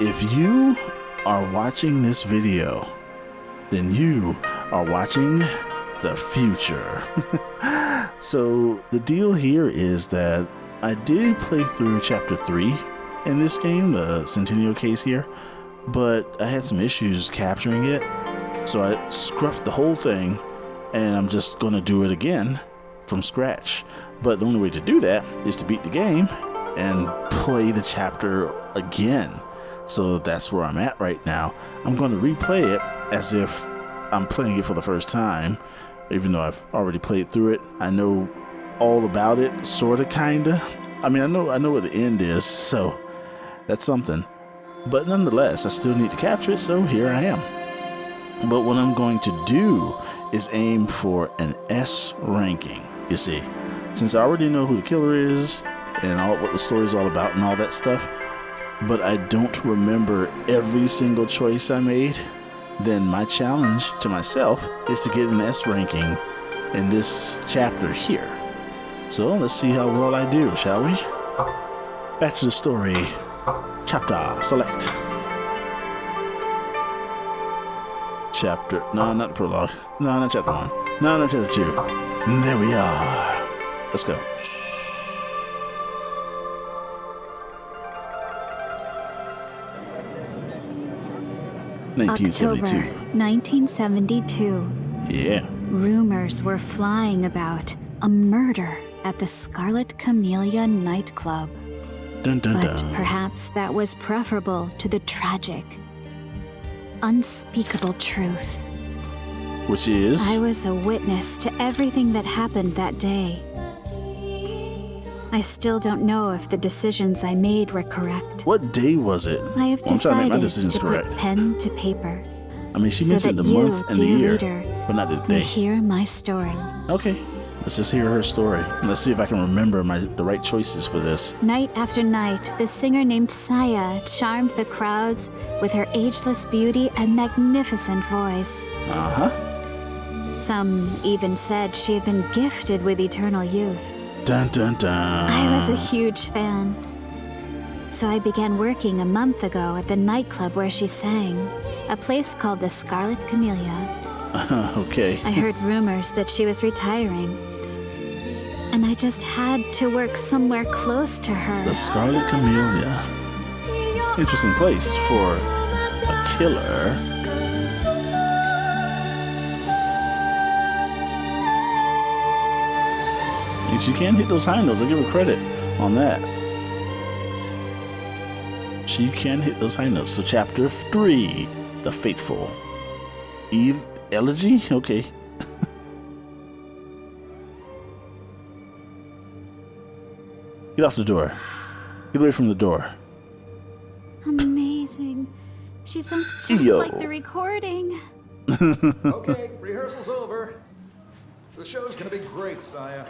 If you are watching this video, then you are watching the future. So the deal here is that I did play through chapter 3 in this game, the Centennial case here, but I had some issues capturing it, so I scruffed the whole thing, and I'm just gonna do it again from scratch. But the only way to do that is to beat the game and play the chapter again. So that's where I'm at right now. I'm going to replay it as if I'm playing it for the first time, even though I've already played through it. I know all about it, sorta, kinda. I mean, I know where the end is, so that's something. But nonetheless, I still need to capture it, so here I am. But what I'm going to do is aim for an S ranking, you see. Since I already know who the killer is and what the story's all about and all that stuff, but I don't remember every single choice I made, then my challenge to myself is to get an S ranking in this chapter here. So let's see how well I do, shall we? Back to the story. Chapter select. Chapter, no, not the prologue. No, not chapter 1. No, not chapter 2. There we are. Let's go. October 1972. Yeah. Rumors were flying about a murder at the Scarlet Camellia nightclub. Dun, dun, But dun. perhaps that was preferable to the tragic, unspeakable truth. Which is? I was a witness to everything that happened that day. I still don't know if the decisions I made were correct. What day was it? I have I'm trying to make my decided decisions to correct. put pen to paper. I mean, she so mentioned that the you, month and the dear year, reader, but not the may day. hear my story. Okay, let's just hear her story. Let's see if I can remember the right choices for this. Night after night, the singer named Saya charmed the crowds with her ageless beauty and magnificent voice. Uh-huh. Some even said she had been gifted with eternal youth. Dun, dun, dun. I was a huge fan. So I began working a month ago at the nightclub where she sang, a place called the Scarlet Camellia. Okay. I heard rumors that she was retiring, and I just had to work somewhere close to her. The Scarlet Camellia. Interesting place for a killer. And she can hit those high notes. I give her credit on that. She can hit those high notes. So chapter 3, The Faithful. Elegy? Okay. Get off the door. Get away from the door. Amazing. She sounds just Yo. like the recording. Okay, rehearsal's over. The show's gonna be great, Saya.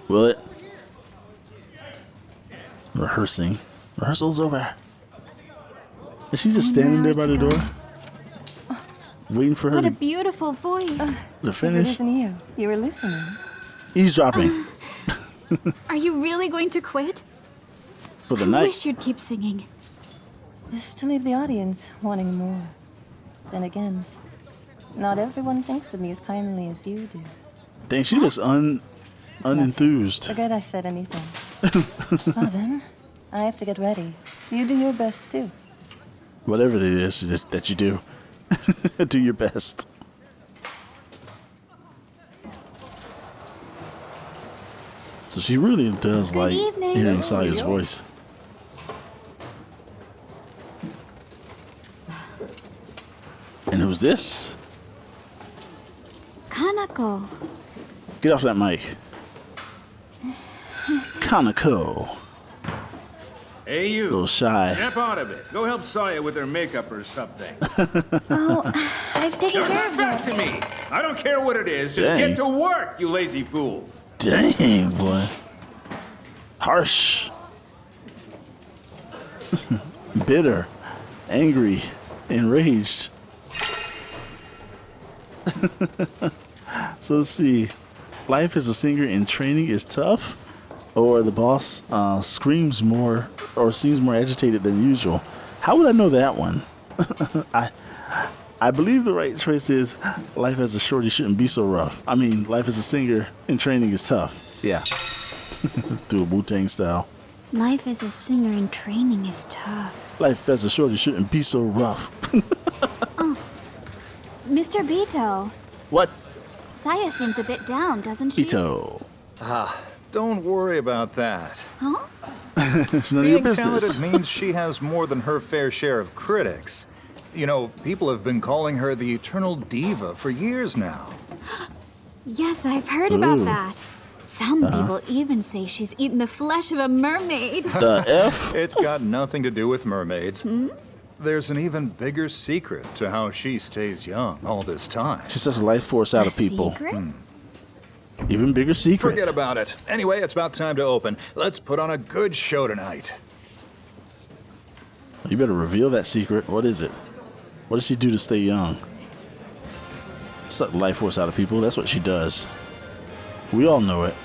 Will it? Rehearsing. Rehearsal's over. Is she just standing there by the door? Waiting for her What a to beautiful voice. It finish? isn't you. You were listening. Eavesdropping. Are you really going to quit? For the I night. wish you'd keep singing. Just to leave the audience wanting more. Then again, not everyone thinks of me as kindly as you do. Dang, she looks unenthused. Forget I said anything. Well then, I have to get ready. You do your best too. Whatever it is that you do. Do your best. So she really does Good like evening. hearing Oh, Saya's yeah. voice. And who's this? Kanako. Get off that mic. Kanako. Hey, A you. little shy. Snap out of it. Go help Saya with her makeup or something. Oh, I've taken Now care come of back that. to me. I don't care what it is. Just Dang. get to work, you lazy fool. Dang, boy. Harsh. Bitter. Angry. Enraged. So let's see. Life as a singer in training is tough, or the boss screams more or seems more agitated than usual. How would I know that one? I believe the right choice is life as a shorty shouldn't be so rough. I mean, life as a singer in training is tough. Yeah. Do a Wu-Tang style. Life as a singer in training is tough. Life as a shorty shouldn't be so rough. Mr. Bito, What? Saya seems a bit down, doesn't she? Ito. Don't worry about that. Huh? It's none of your Being talented business. means she has more than her fair share of critics. You know, people have been calling her the eternal diva for years now. Yes, I've heard about Ooh. that. Some people even say she's eaten the flesh of a mermaid. The F? It's got nothing to do with mermaids. There's an even bigger secret to how she stays young all this time. She's such a life force out A of people. secret? Even bigger secret. Forget about it. Anyway, it's about time to open. Let's put on a good show tonight. You better reveal that secret. What is it? What does she do to stay young? Suck life force out of people. That's what she does. We all know it.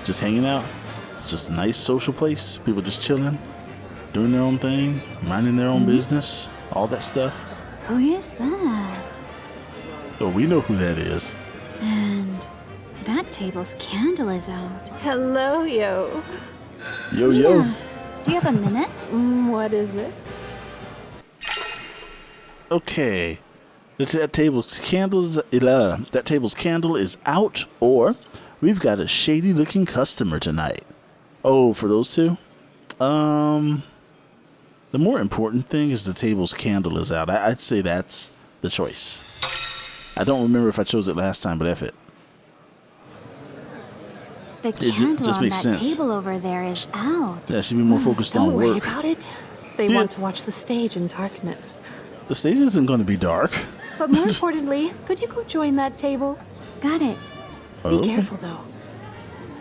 Just hanging out. It's just a nice social place. People just chilling, doing their own thing, minding their own business, all that stuff. Who is that? Well, we know who that is. And that table's candle is out. Hello, yo. Yo, yo. Yeah. Do you have a minute? What is it? Okay. That table's candle is out, or we've got a shady looking customer tonight. Oh, for those two? The more important thing is the table's candle is out. I'd say that's the choice. I don't remember if I chose it last time, but F it. The ju- candle just on makes that sense. table over there is out. Yeah, she'd be more focused Don't on worry work. about it. They Yeah. want to watch the stage in darkness. The stage isn't going to be dark. But more importantly, could you go join that table? Got it. Be Okay. careful, though.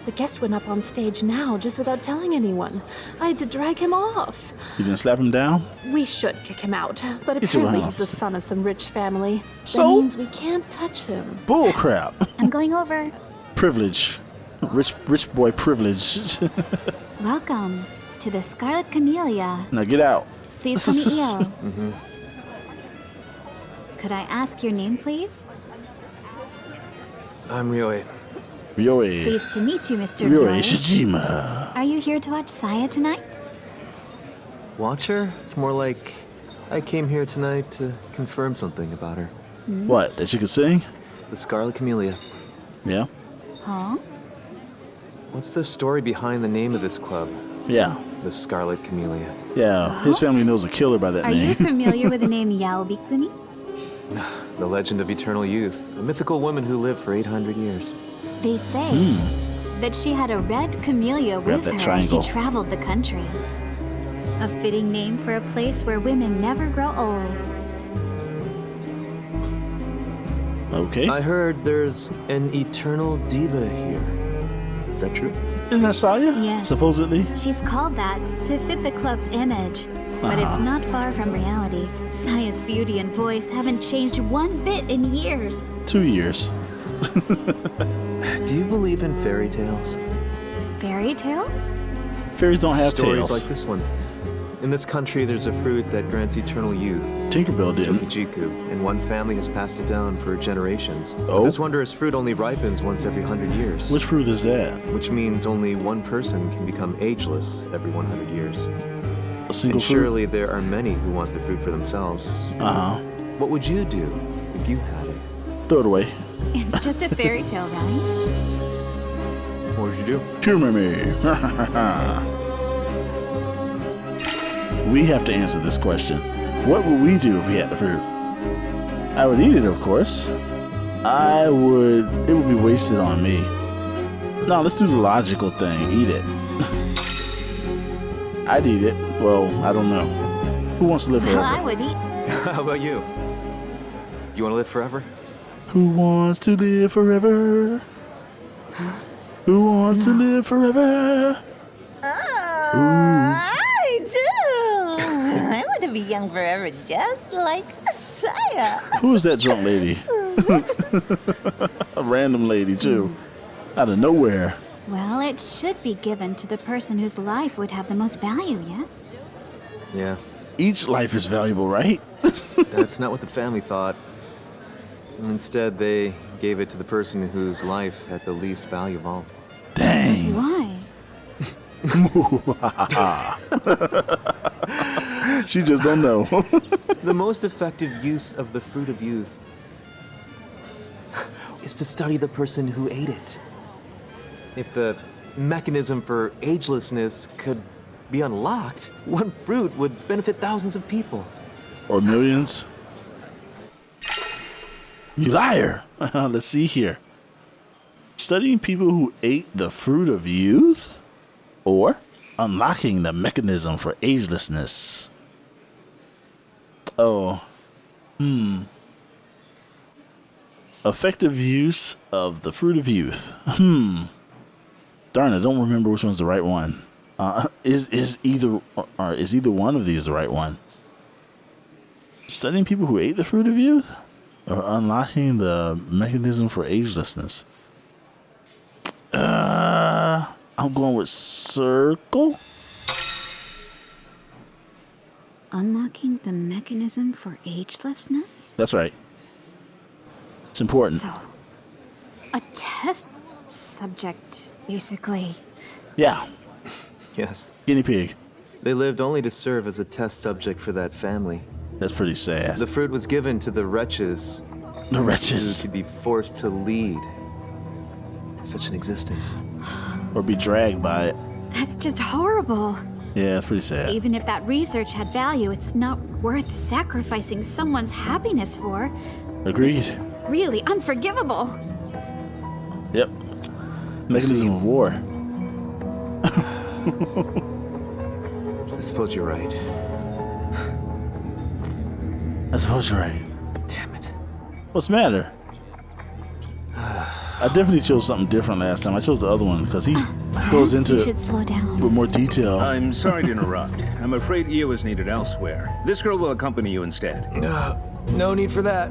The guest went up on stage now, just without telling anyone. I had to drag him off. You didn't slap him down? We should kick him out, but Get your apparently he's the house. son of some rich family. So? That means we can't touch him. Bull crap. I'm going over. Privilege. Rich boy privilege. Welcome to the Scarlet Camellia. Now get out. Please come meet Yo. Could I ask your name, please? I'm Ryoei. Ryoei. Pleased to meet you, Mr. Ryoei Ryoei. Shijima. Are you here to watch Saya tonight? Watch her? It's more like I came here tonight to confirm something about her. What? That she could sing? The Scarlet Camellia. Yeah. Huh? What's the story behind the name of this club? Yeah. The Scarlet Camellia. Yeah. His family knows a killer by that Are you name. familiar with the name Yao Bikuni? The legend of eternal youth. A mythical woman who lived for 800 years. They say that she had a red camellia Grab with that her as triangle. she traveled the country. A fitting name for a place where women never grow old. Okay. I heard there's an eternal diva here. Is that true? Isn't that Saya? Yes. Supposedly. She's called that to fit the club's image. But it's not far from reality. Saya's beauty and voice haven't changed one bit in years. 2 years. Do you believe in fairy tales? Fairy tales? Fairies don't have Stories tails. like this one. In this country, there's a fruit that grants eternal youth. Tinkerbell didn't. Tokijiku, and one family has passed it down for generations. Oh? This wondrous fruit only ripens once every 100 years, Which fruit is that? which means only one person can become ageless every 100 years. A single And fruit? surely there are many who want the fruit for themselves. Uh-huh. What would you do if you had it? Throw it away. It's just a fairy tale, right? What would you do? Humor me. We have to answer this question. What would we do if we had the fruit? I would eat it, of course. It would be wasted on me. No, let's do the logical thing. Eat it. I'd eat it. Well, I don't know. Who wants to live Well, forever? I would eat. How about you? Do you want to live forever? Who wants to live forever? Who wants to live forever? I do. I want to be young forever, just like Saya. Who is that drunk lady? A random lady, too. Out of nowhere. Well, it should be given to the person whose life would have the most value, yes? Yeah, Each life is valuable, right? that's not what the family thought. Instead, they gave it to the person whose life had the least value of all. Dang. Why? She just don't know. The most effective use of the fruit of youth is to study the person who ate it. If the mechanism for agelessness could be unlocked, one fruit would benefit thousands of people. Or millions. You liar. Let's see here. Studying people who ate the fruit of youth? Or unlocking the mechanism for agelessness? Oh. Effective use of the fruit of youth. Darn, I don't remember which one's the right one. Is either one of these the right one? Studying people who ate the fruit of youth? Or unlocking the mechanism for agelessness? I'm going with circle. Unlocking the mechanism for agelessness? That's right. It's important. So, a test subject, basically. Yeah. Yes. Guinea pig. They lived only to serve as a test subject for that family. That's pretty sad. The fruit was given to the wretches The who wretches. could be forced to lead such an existence. Or be dragged by it. That's just horrible. Yeah, it's pretty sad. Even if that research had value, it's not worth sacrificing someone's happiness for. Agreed. Really unforgivable. Yep. Mechanism of war. I suppose you're right. I suppose you're right. Damn it. What's the matter? I definitely chose something different last time. I chose the other one because he goes Perhaps into you it should slow down. with more detail. I'm sorry to interrupt. I'm afraid Io is needed elsewhere. This girl will accompany you instead. No need for that.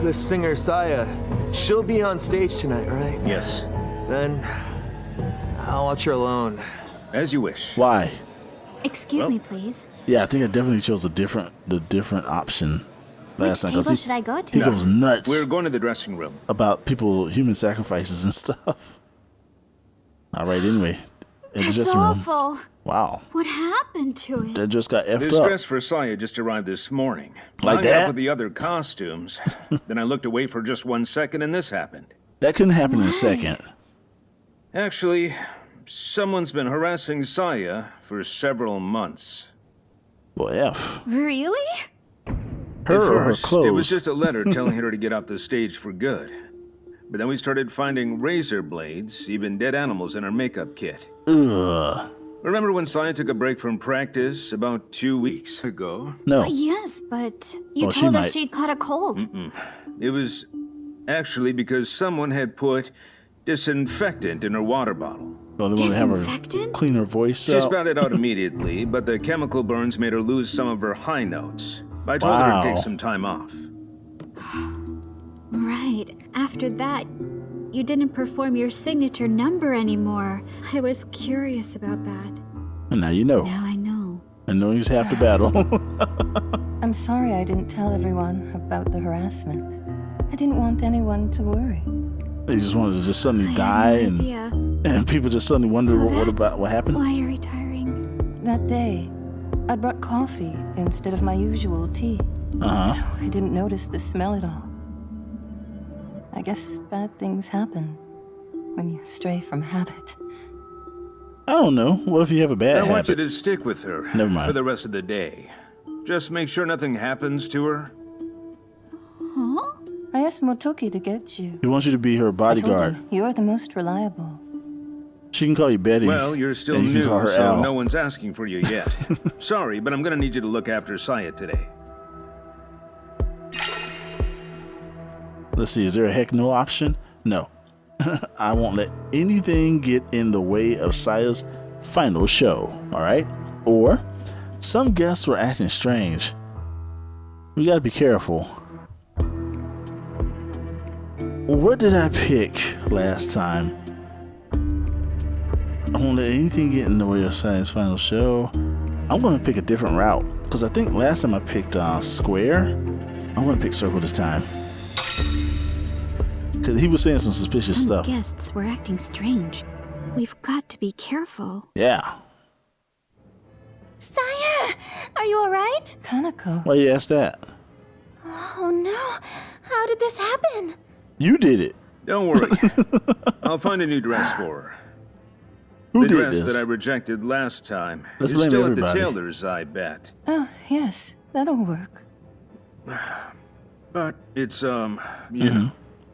The singer, Saya, she'll be on stage tonight, right? Yes, Then I'll watch her alone. as you wish. Why? Excuse me, please. Yeah, I think I definitely chose the different option last Which time. 'cause table should I go to? He goes nuts We're going to the dressing room. about human sacrifices and stuff. All right, anyway. In the That's dressing room. awful. Wow. What happened to it? That just got effed This up. dress for Saya just arrived this morning. Like I that? got with the other costumes. Then I looked away for just 1 second and this happened. That couldn't happen in a second. Actually, someone's been harassing Saya for several months. Well, F. Really? Her At or her first, clothes. it was just a letter telling her to get off the stage for good. But then we started finding razor blades, even dead animals in her makeup kit. Ugh. Remember when Saya took a break from practice about 2 weeks ago? No. Yes, but you Well, she told us might. she'd caught a cold. It was actually because someone had put disinfectant in her water bottle. Well, they want to have her Disinfectant? clean her voice She out. spat it out immediately, but the chemical burns made her lose some of her high notes. I told her Wow. to take some time off. Right. After that, you didn't perform your signature number anymore. I was curious about that. And now you know. Now I know. And knowing's half the battle. I'm sorry I didn't tell everyone about the harassment. I didn't want anyone to worry. They just wanted to just suddenly I die had no and idea. people just suddenly wonder So what that's about what happened. Why you're retiring? That day, I brought coffee instead of my usual tea. Uh-huh. So I didn't notice the smell at all. I guess bad things happen when you stray from habit. I don't know. What if you have a bad I want you habit? to stick with her Never mind. for the rest of the day. Just make sure nothing happens to her. Huh? I asked Motoki to get you. He wants you to be her I told bodyguard. him, you're the most reliable. She can call you Betty. Well, you're still and you can new, call her so Al. no one's asking for you yet. Sorry, but I'm gonna need you to look after Saya today. Let's see, is there a heck no option? No. I won't let anything get in the way of Saya's final show, alright? Or, some guests were acting strange. We gotta be careful. what did I pick last time? I won't let anything get in the way of Science final show. I'm gonna pick a different route because I think last time I picked square. I'm gonna pick circle this time. Cause he was saying some suspicious stuff. Some guests were acting strange. We've got to be careful. Yeah. Saya, are you alright? Kanako. Why you ask that? Oh no, how did this happen? You did it. Don't worry. I'll find a new dress for her. Who The did dress this? that I rejected last time Let's is blame still everybody. at the tailor's, I bet. Oh, yes, that'll work. But it's, you know.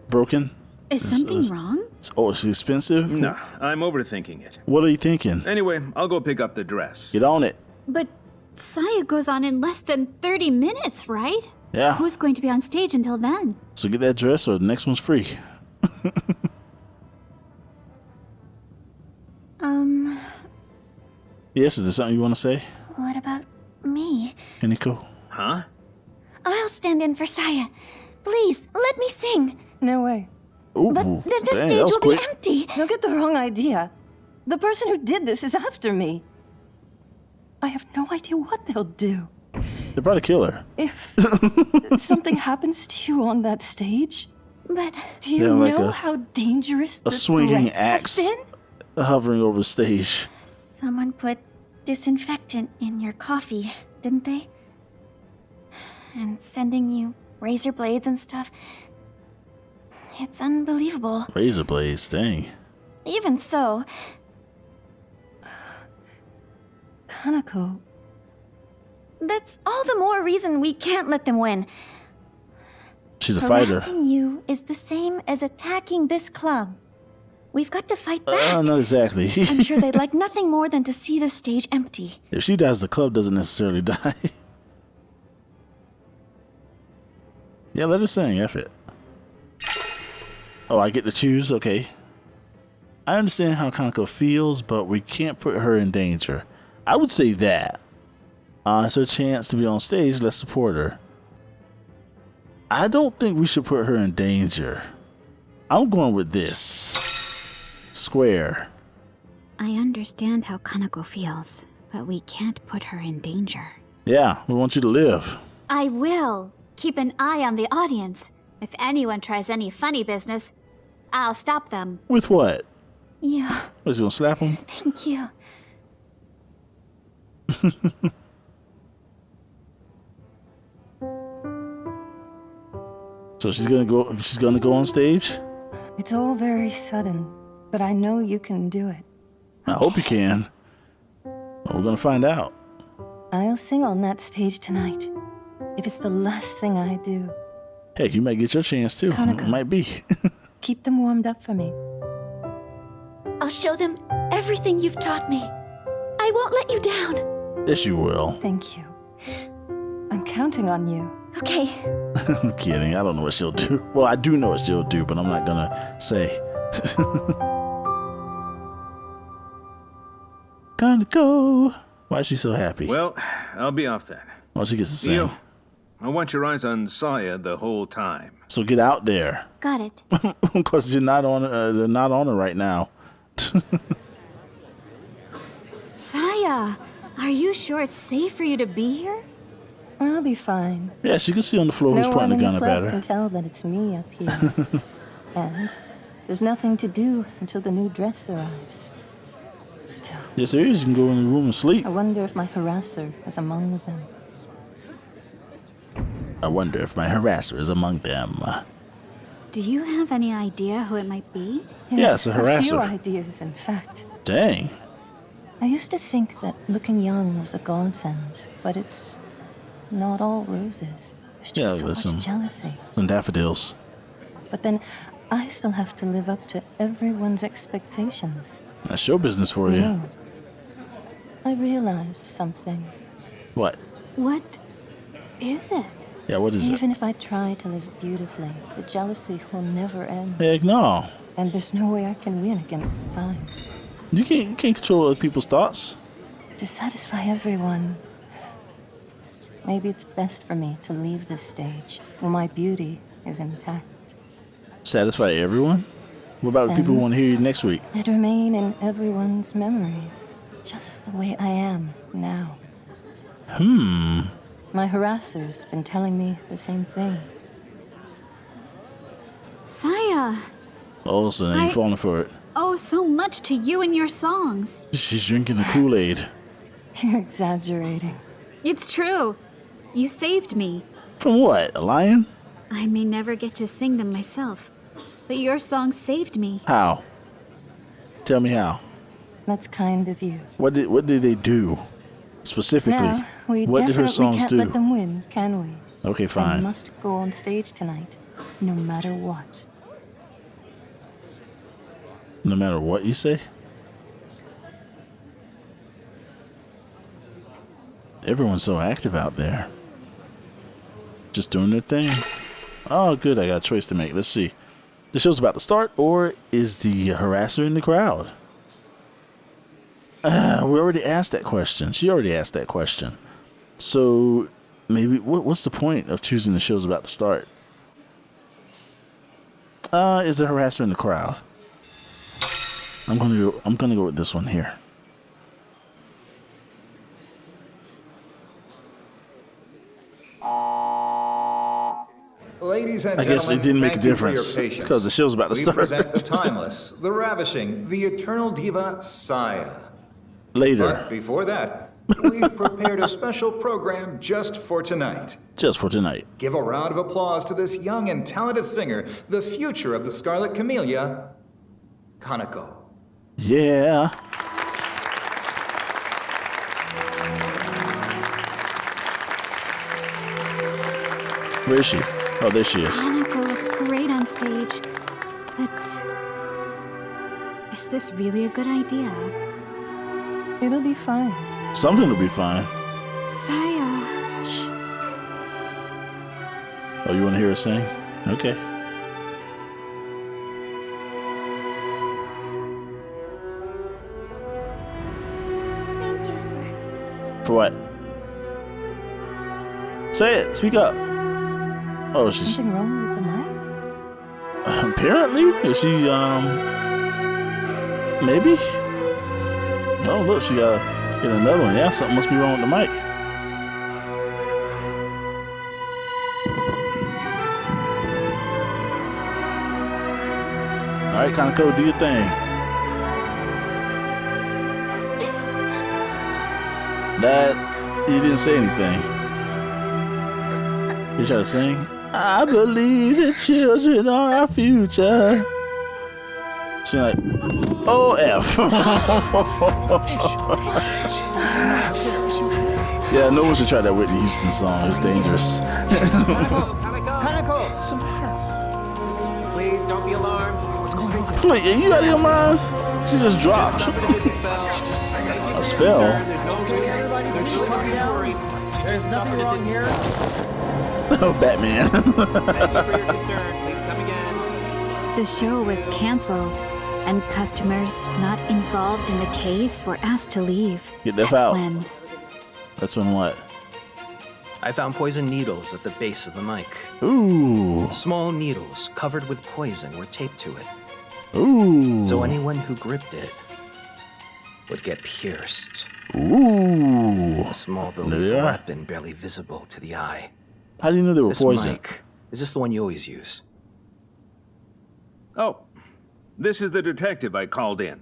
Broken? Is something wrong? Oh, it's expensive? No, I'm overthinking it. What are you thinking? Anyway, I'll go pick up the dress. Get on it. But Saya goes on in less than 30 minutes, right? Yeah. Who's going to be on stage until then? So get that dress or the next one's free. Yes, is there something you want to say? What about me? Kaneko? Huh? I'll stand in for Saya. Please, let me sing. No way. Ooh, But then the dang, stage that was will quick. be empty. Don't get the wrong idea. The person who did this is after me. I have no idea what they'll do. They'll probably kill her. If something happens to you on that stage, But do you Yeah, like know a- how dangerous A the swinging threats have axe been? hovering over the stage. someone put disinfectant in your coffee, didn't they? And sending you razor blades and stuff. It's unbelievable. Razor blades, dang. Even so, Kanako, that's all the more reason we can't let them win. She's a fighter. Harassing you is the same as attacking this club. We've got to fight back. Not exactly. I'm sure they'd like nothing more than to see the stage empty. If she dies, the club doesn't necessarily die. Yeah, let her sing. F it. Oh, I get to choose? Okay. I understand how Kanako feels, but we can't put her in danger. I would say that. It's her chance to be on stage. Let's support her. I don't think we should put her in danger. I'm going with this. Square. I understand how Kanako feels, but we can't put her in danger. Yeah, we want you to live. I will. Keep an eye on the audience. If anyone tries any funny business, I'll stop them. With what? Yeah, Was you gonna slap him? thank you. So she's gonna go. She's gonna go on stage. it's all very sudden, but I know you can do it. I hope you can. Well, we're gonna find out. I'll sing on that stage tonight. If it's the last thing I do, Heck, you might get your chance too. Kanako. It might be. keep them warmed up for me. I'll show them everything you've taught me. I won't let you down. Yes, you will. Thank you. I'm counting on you. Okay, I'm kidding. I don't know what she'll do. Well, I do know what she'll do, but I'm not gonna say. Kanako. Why is she so happy? Well, I'll be off then. Oh, she gets to sing. Yo, I want your eyes on Saya the whole time. So get out there, Got it. because you're not on. They're not on her right now. Saya, are you sure it's safe for you to be here? I'll be fine. Yeah, she can see on the floor who's No one pointing in the the gun club at can her. tell that it's me up here. And there's nothing to do until the new dress arrives. Still, Yes, there is. You can go in the room and sleep. I wonder if my harasser is among them. I wonder if my harasser is among them. Do you have any idea who it might be? Yeah, it's a few harasser. ideas, in fact. Dang. I used to think that looking young was a godsend, but it's not all roses. There's Yeah, just so there's much some- jealousy. Some daffodils. But then I still have to live up to everyone's expectations. That's show business for you. No. I realized something. What? What is it? Yeah, what is it? Even if I try to live beautifully, the jealousy will never end. Heck no. And there's no way I can win against time. You can't control other people's thoughts. To satisfy everyone, maybe it's best for me to leave this stage where my beauty is intact. Satisfy everyone? What about the people who want to hear you next week? I'd remain in everyone's memories, just the way I am now. My harasser's been telling me the same thing. Saya, Oh, so now you're falling for it. owe so much to you and your songs. She's drinking the Kool-Aid. You're exaggerating. It's true. You saved me. From what? A lion? I may never get to sing them myself, but your song saved me. How? Tell me how. That's kind of you. What did they do? Specifically, Now, we what did her definitely songs can't do? let them win, can we? Okay, I fine. must go on stage tonight, no matter what. No matter what you say? Everyone's so active out there. Just doing their thing. Oh, good. I got a choice to make. Let's see. The show's about to start, or is the harasser in the crowd? We already asked that question. She already asked that question. So maybe what's the point of choosing the show's about to start? Is the harasser in the crowd? I'm gonna go with this one here. Ladies and I gentlemen, guess it didn't make a thank you for your difference patience. because the show's about to We start. present the timeless, the ravishing, the eternal diva Saya. Later. But before that, we've prepared a special program just for tonight. Just for tonight. Give a round of applause to this young and talented singer, the future of the Scarlet Camellia, Kaneko. Yeah. Where is she? Oh, there she is. Kaneko looks great on stage, but is this really a good idea? It'll be fine. Something will be fine. Saya. Shh. Oh, you want to hear her sing? Okay. Thank you For what? Say it. Speak up. Oh, she's Something wrong with the mic? apparently. Is she maybe? Oh, look, she got get another one. Yeah, something must be wrong with the mic. All right, Kaneko, do your thing. That you didn't say anything. You try to sing? I believe the children are our future. She's like, oh, F. Yeah, no one should try that Whitney Houston song. It's dangerous. Kaneko! What's the matter? Please don't be alarmed. What's going on? Please, are you out of your mind? She just dropped. A spell? There's nothing wrong here. Oh, Batman. Thank you for your concern. Please come again. The show was canceled, and customers not involved in the case were asked to leave. Get the That's foul. when That's when what? I found poison needles at the base of the mic. Ooh. Small needles covered with poison were taped to it. Ooh. So anyone who gripped it would get pierced. Ooh. A small but lethal Yeah. weapon barely visible to the eye. How do you know they were This poison? mic, is this the one you always use? Oh, this is the detective I called in.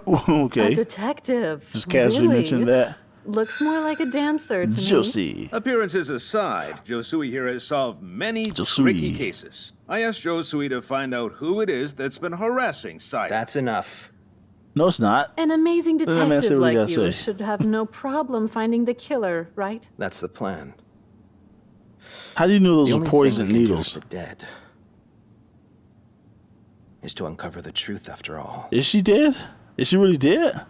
Okay. A detective. Just casually Really? mentioned that. Looks more like a dancer to me. Josui. Appearances aside, Josui here has solved many Josui. tricky cases. I asked Josui to find out who it is that's been harassing Saya. That's enough. No, it's not. An amazing Let me see detective what he like gotta you say. should have no problem finding the killer, right? That's the plan. How do you know those The were only poison thing we can do needles? for the dead is to uncover the truth after all. Is she dead? Is she really dead?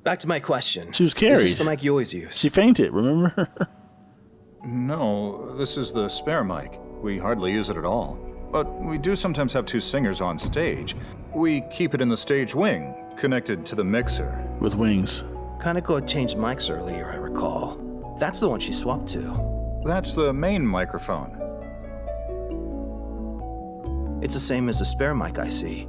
Back to my question. She was Is this carried. the mic you always use? She fainted, remember? No, this is the spare mic. We hardly use it at all. But we do sometimes have two singers on stage. We keep it in the stage wing, connected to the mixer. With wings. Kaneko had changed mics earlier, I recall. That's the one she swapped to. That's the main microphone. It's the same as the spare mic I see.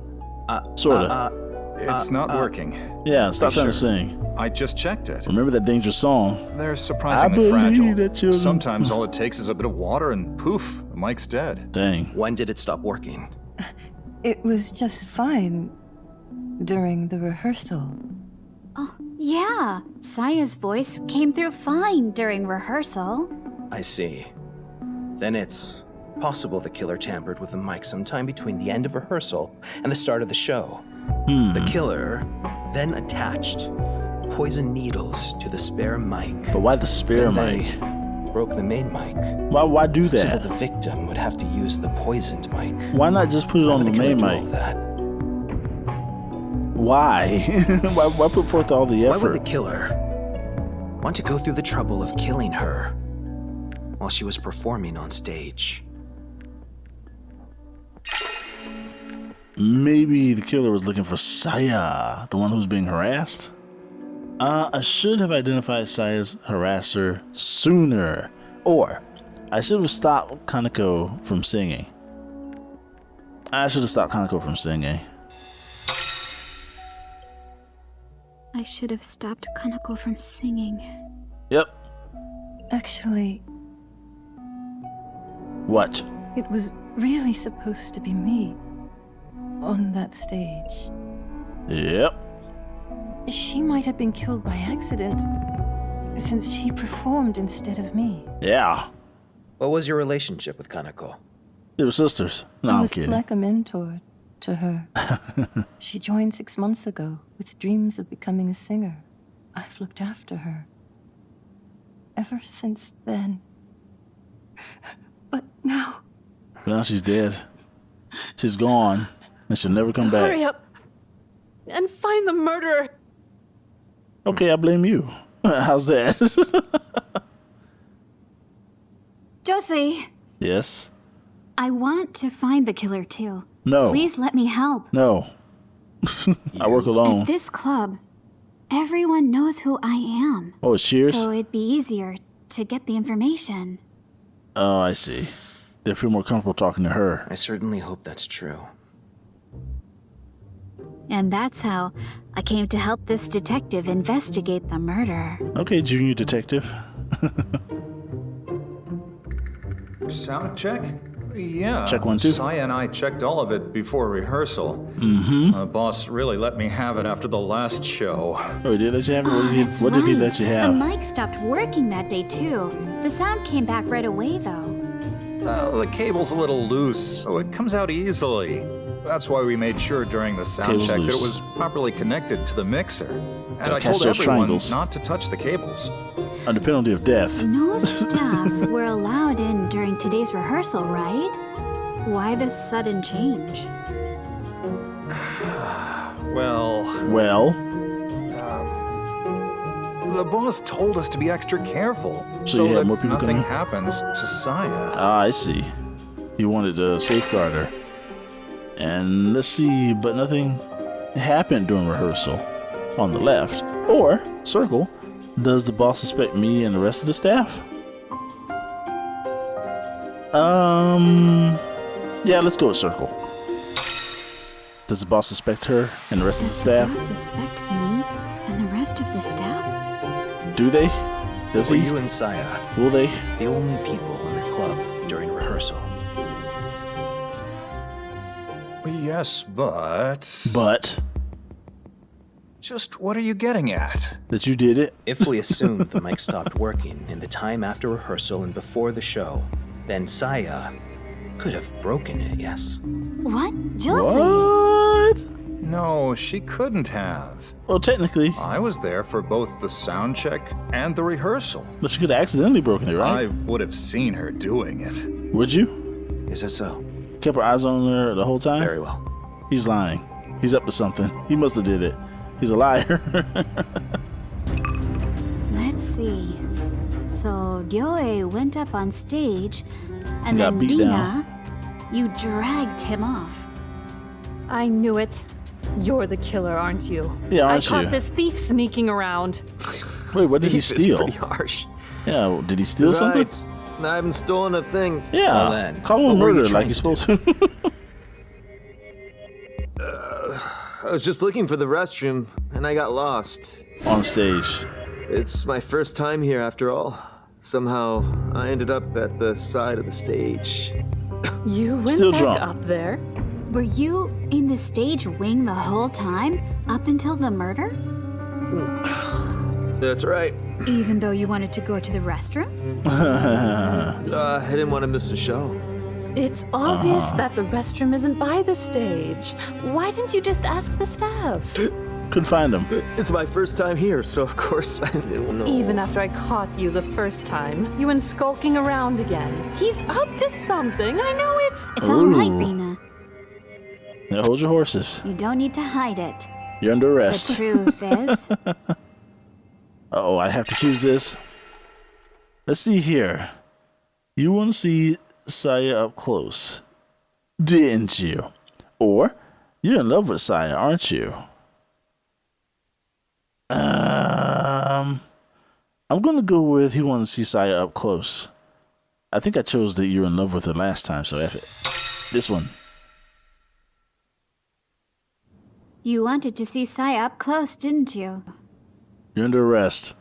Sorta. It's not working. Yeah, stop trying to Sure. sing. I just checked it. Remember that dangerous song? They're I surprisingly believe fragile. that children- Sometimes all it takes is a bit of water and poof, the mic's dead. Dang. When did it stop working? It was just fine during the rehearsal. Oh, yeah. Saya's voice came through fine during rehearsal. I see. Then it's possible the killer tampered with the mic sometime between the end of rehearsal and the start of the show. The killer then attached poison needles to the spare mic. But why the spare And they mic? broke the main mic. Why do So that? that the victim would have to use the poisoned mic. Why not just put it on Why the would main killer do mic? all that? Why? why put forth all the Why would effort? the killer want to go through the trouble of killing her while she was performing on stage? Maybe the killer was looking for Saya, the one who's being harassed? I should have identified Saya's harasser sooner. Or, I should have stopped Kaneko from singing. I should have stopped Kaneko from singing. I should have stopped Kaneko from singing. Yep. Actually, What? it was really supposed to be me on that stage. Yep. She might have been killed by accident since she performed instead of me. Yeah. What was your relationship with Kaneko? They were sisters. No, I I'm was kidding. like a mentor to her. She joined 6 months ago with dreams of becoming a singer. I've looked after her ever since then. But now, But now she's dead. She's gone. And she'll never come back. Hurry up and find the murderer. Okay, I blame you. How's that? Josui, Yes. I want to find the killer too. No. Please let me help. No. I work alone. At this club, everyone knows who I am. Oh, it's Cheers? So it'd be easier to get the information. Oh, I see. They feel more comfortable talking to her. I certainly hope that's true. And that's how I came to help this detective investigate the murder. Okay, junior detective. Sound check? Yeah. Check 1, 2. Saya and I checked all of it before rehearsal. The boss really let me have it after the last show. Oh, he did let you have it? That's What did he right. let you The have? mic stopped working that day too. The sound came back right away though. The cable's a little loose, so it comes out easily. That's why we made sure during the sound Cable's check that it loose. was properly connected to the mixer. And I catch told those everyone triangles. not to touch the cables. Under penalty of death. No staff were allowed in during today's rehearsal, right? Why this sudden change? Well, Well, the boss told us to be extra careful So you had that more people nothing coming? happens to Saya. I see. He wanted to safeguard her. And let's see, but nothing happened during rehearsal. On the left, or circle, does the boss suspect me and the rest of the staff? Yeah, let's go with circle. Does the boss suspect her and the rest of the Does staff? the boss suspect me and the rest of the staff? Do they? Does Were he? you and Saya Will they? the only people in the club during rehearsal? Yes, but... But Just what are you getting at? that you did it? If we assume the mic stopped working in the time after rehearsal and before the show, then Saya could have broken it, yes? What? Josui? What? No, she couldn't have. Well, technically, I was there for both the sound check and the rehearsal. but she could have accidentally broken it, right? I would have seen her doing it. Would you? Is that so? Kept her eyes on her the whole time? Very well. He's lying. He's up to something. He must have did it. He's a liar. Let's see. So Ryoei went up on stage, and He got then beat Lina, you dragged him off. I knew it. You're the killer, aren't you? Yeah, aren't I caught you? this thief sneaking around. Wait, what did he Thief is steal? pretty harsh. Yeah, did he steal something? Besides, I haven't stolen a thing. Yeah, Well then, call him a what were you murderer like trying you're to supposed to. I was just looking for the restroom, and I got lost. On stage. It's my first time here, after all. Somehow, I ended up at the side of the stage. You went Still back drunk. up there? Were you in the stage wing the whole time, up until the murder? That's right. Even though you wanted to go to the restroom? I didn't want to miss the show. It's obvious that the restroom isn't by the stage. Why didn't you just ask the staff? Couldn't find him. It's my first time here, so of course I didn't know. Even after I caught you the first time, you went skulking around again. He's up to something, I know it. It's all right, Rena. Now hold your horses. You don't need to hide it. You're under The arrest. truth is, Uh-oh, I have to choose this. Let's see here. You want to see Saya up close, didn't you? Or you're in love with Saya, aren't you? I'm gonna go with he wants to see Saya up close. I think I chose that you're in love with her last time, so F it. This one. you wanted to see Saya up close, didn't you? You're under arrest.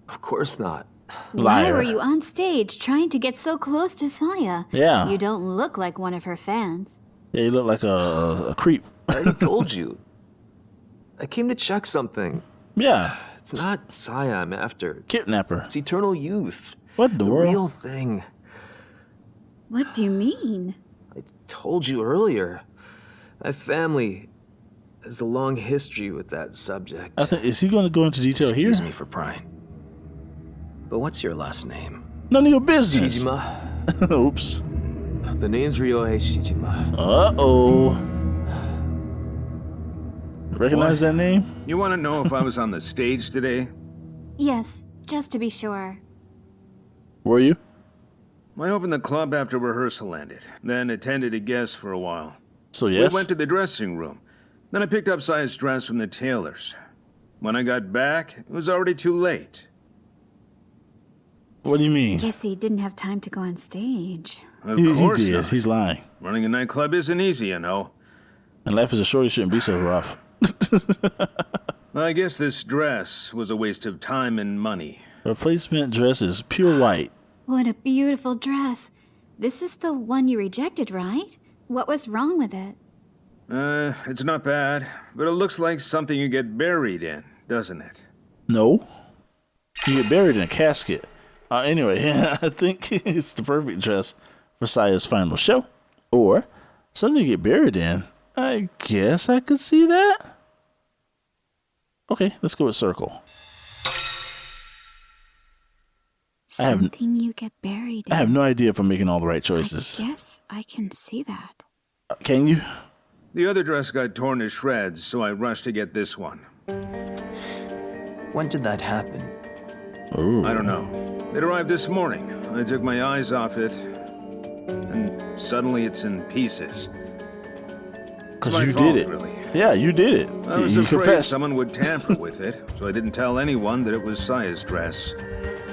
Of course not. Liar. Why were you on stage trying to get so close to Saya? Yeah. You don't look like one of her fans. Yeah, you look like a creep. I already told you. I came to check something. Yeah. It's not Saya I'm after. Kidnapper. It's eternal youth. What the The world? real thing. What do you mean? I told you earlier. My family has a long history with that subject. I think, is he going to go into detail Excuse here? me for prying. But what's your last name? None of your business. Shijima. Oops. The name's Ryoei Shijima. Uh-oh. Recognize that name? You want to know if I was on the stage today? Yes, just to be sure. Were you? I opened the club after rehearsal ended, then attended a guest for a while. So yes. We went to the dressing room. Then I picked up Saya's dress from the tailor's. When I got back, it was already too late. What do you mean? Guess he didn't have time to go on stage. Of He course did. not. He's lying. Running a nightclub isn't easy, you know. And life is a short. It shouldn't be so rough. I guess this dress was a waste of time and money. Replacement dress is pure white. What a beautiful dress. This is the one you rejected, right? What was wrong with it? It's not bad, but it looks like something you get buried in, doesn't it? No. You get buried in a casket. Anyway, I think it's the perfect dress for Saya's final show. Or something you get buried in. I guess I could see that. Okay, let's go with circle. Something you get buried in. I have no idea if I'm making all the right choices. Yes, I can see that. Can you? The other dress got torn to shreds, so I rushed to get this one. When did that happen? Ooh. I don't know. It arrived this morning. I took my eyes off it, and suddenly it's in pieces. Because my you fault, did it. really. Yeah, you did it. I was You afraid confessed. someone would tamper with it, so I didn't tell anyone that it was Saya's dress.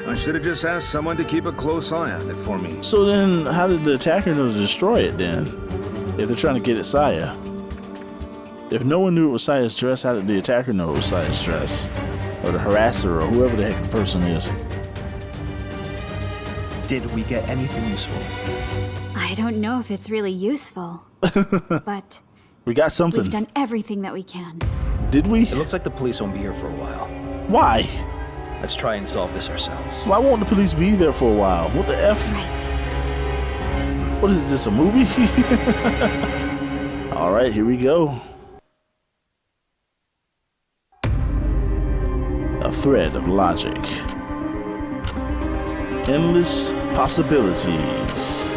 I should have just asked someone to keep a close eye on it for me. So then, how did the attacker know to destroy it then? If they're trying to get at Saya. If no one knew it was Saya's dress, how did the attacker know it was Saya's dress? Or the harasser, or whoever the heck the person is. Did we get anything useful? I don't know if it's really useful, but We got something. we've done everything that we can. Did we? It looks like the police won't be here for a while. Why? Let's try and solve this ourselves. Why won't the police be there for a while? What the F? Right. What is this, a movie? All right, here we go. A thread of logic. Endless possibilities.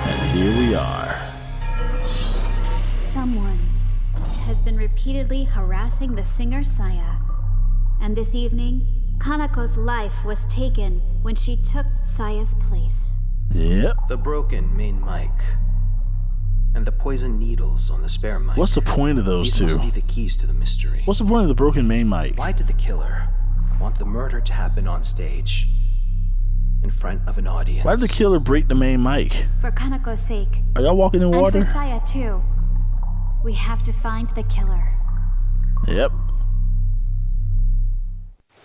And here we are. Someone has been repeatedly harassing the singer Saya. And this evening, Kanako's life was taken when she took Saya's place. Yep. The broken main mic. And the poison needles on the spare mic. What's the point of those These two? must be the keys to the mystery. What's the point of the broken main mic? Why did the killer want the murder to happen on stage? in front of an audience. Why did the killer break the main mic? For Kanako's sake. Are y'all walking in water? And for Saya, too. We have to find the killer. Yep.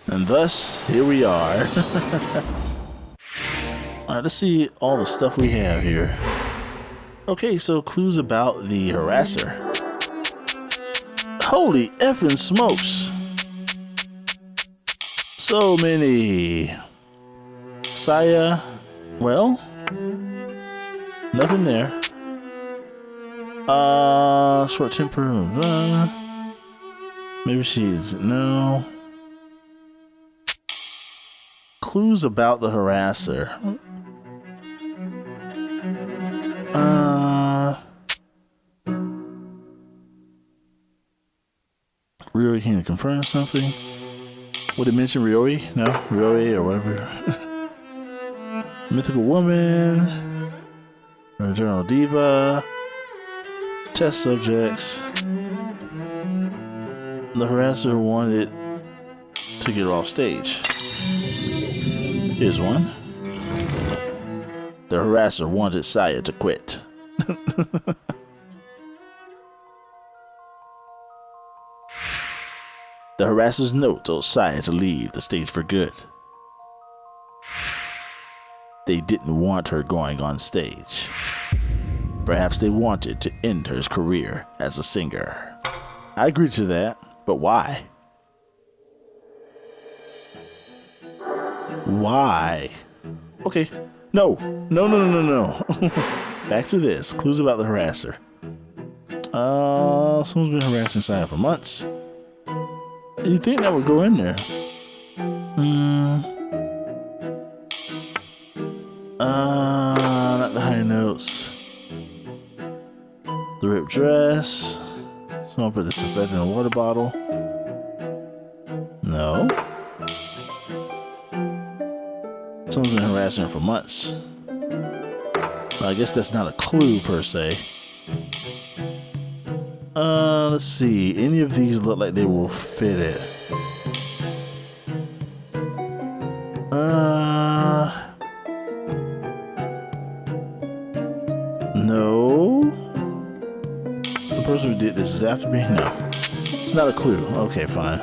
And thus, here we are. Alright, let's see all the stuff we have here. Okay, so clues about the harasser. Holy effing smokes. So many. Saya, well, nothing there. Short temper. Maybe no. Clues about the harasser. Ryoei can confirm something. Would it mention Ryoei? No, Ryoei or whatever. Mythical woman. Eternal diva. Test subjects. The harasser wanted to get off stage. Here's one. The harasser wanted Saya to quit. The harasser's note told Saya to leave the stage for good. They didn't want her going on stage. Perhaps they wanted to end her career as a singer. I agree to that, but why? Why? Okay. No. Back to this. Clues about the harasser. Someone's been harassing Saya for months. You'd think that would go in there. Not the high notes. The ripped dress. Someone put disinfectant in a water bottle. No. Someone's been harassing her for months. Well, I guess that's not a clue per se. Let's see. Any of these look like they will fit it. No. The person who did this is after me? No. It's not a clue. Okay, fine.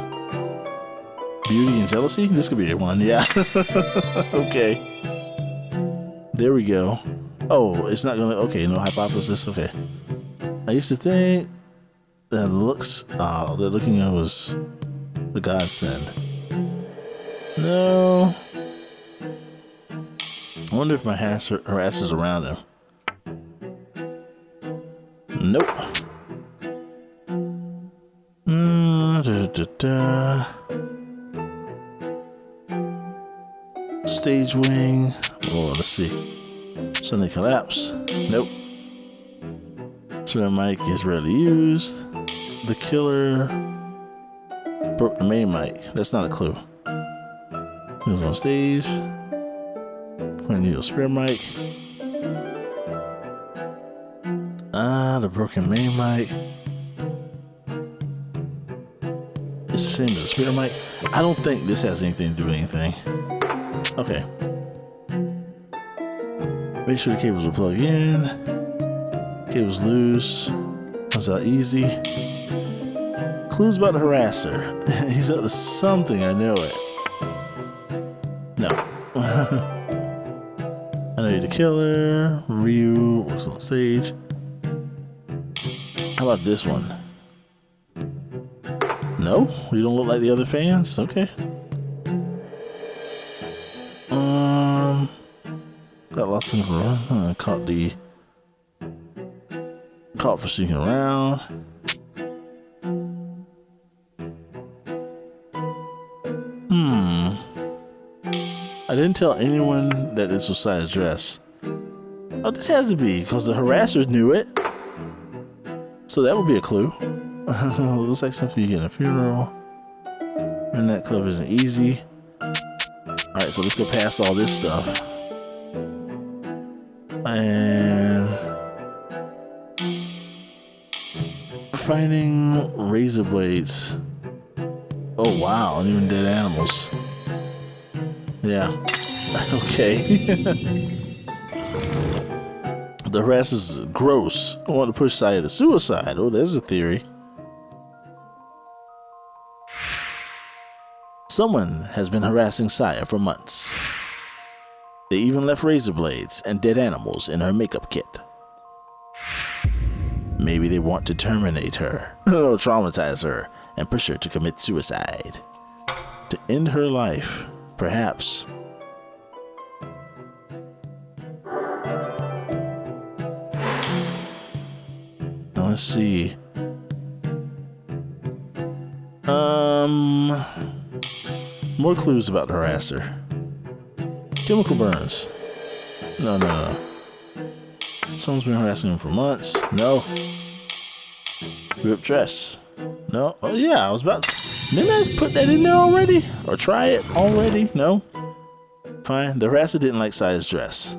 Beauty and jealousy? This could be the one. Yeah. Okay. There we go. Oh, it's not gonna. Okay, no hypothesis. Okay. I used to think that looks. Oh, that looking at was the godsend. No. I wonder if my harasser's around him. Nope. Stage wing. Oh, let's see. Suddenly collapse. Nope. Surround mic is rarely used. The killer broke the main mic. That's not a clue. He was on stage. Playing needle spare mic. The broken main mic. It's the same as a spare mic. I don't think this has anything to do with anything. Okay. Make sure the cables are plugged in. Cables loose. That's how easy. Clues about the harasser. He's up to something, I know it. No. I know you're the killer. Ryu was on stage. How about this one? No? You don't look like the other fans? Okay. Got lost in the run. Caught for sneaking around. I didn't tell anyone that this was Saya's dress. Oh, this has to be because the harasser knew it. So that would be a clue. Looks like something you get in a funeral. And that club isn't easy. Alright, so let's go past all this stuff. And finding razor blades. Oh wow, and even dead animals. Yeah. Okay. The harasser's gross. I want to push Saya to suicide. Oh, there's a theory. Someone has been harassing Saya for months. They even left razor blades and dead animals in her makeup kit. Maybe they want to terminate her, or traumatize her, and push her to commit suicide. To end her life, perhaps. Now let's see. More clues about the harasser. Chemical burns. No. Someone's been harassing him for months. No. Ripped dress. No. Oh yeah, I was about to... Didn't I put that in there already? Or try it already? No? Fine. The harasser didn't like Saya's dress.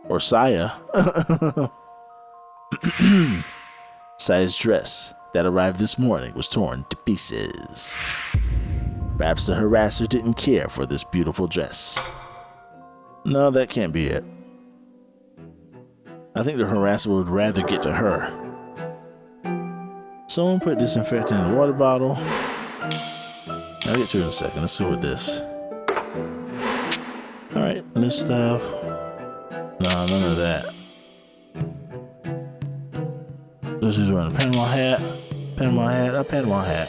Or Saya. Saya's dress that arrived this morning was torn to pieces. Perhaps the harasser didn't care for this beautiful dress. No, that can't be it. I think the harasser would rather get to her. Someone put disinfectant in a water bottle. I'll get to it in a second. Let's go with this. Alright, this stuff. No, none of that. This is wearing a Panama hat. A Panama hat.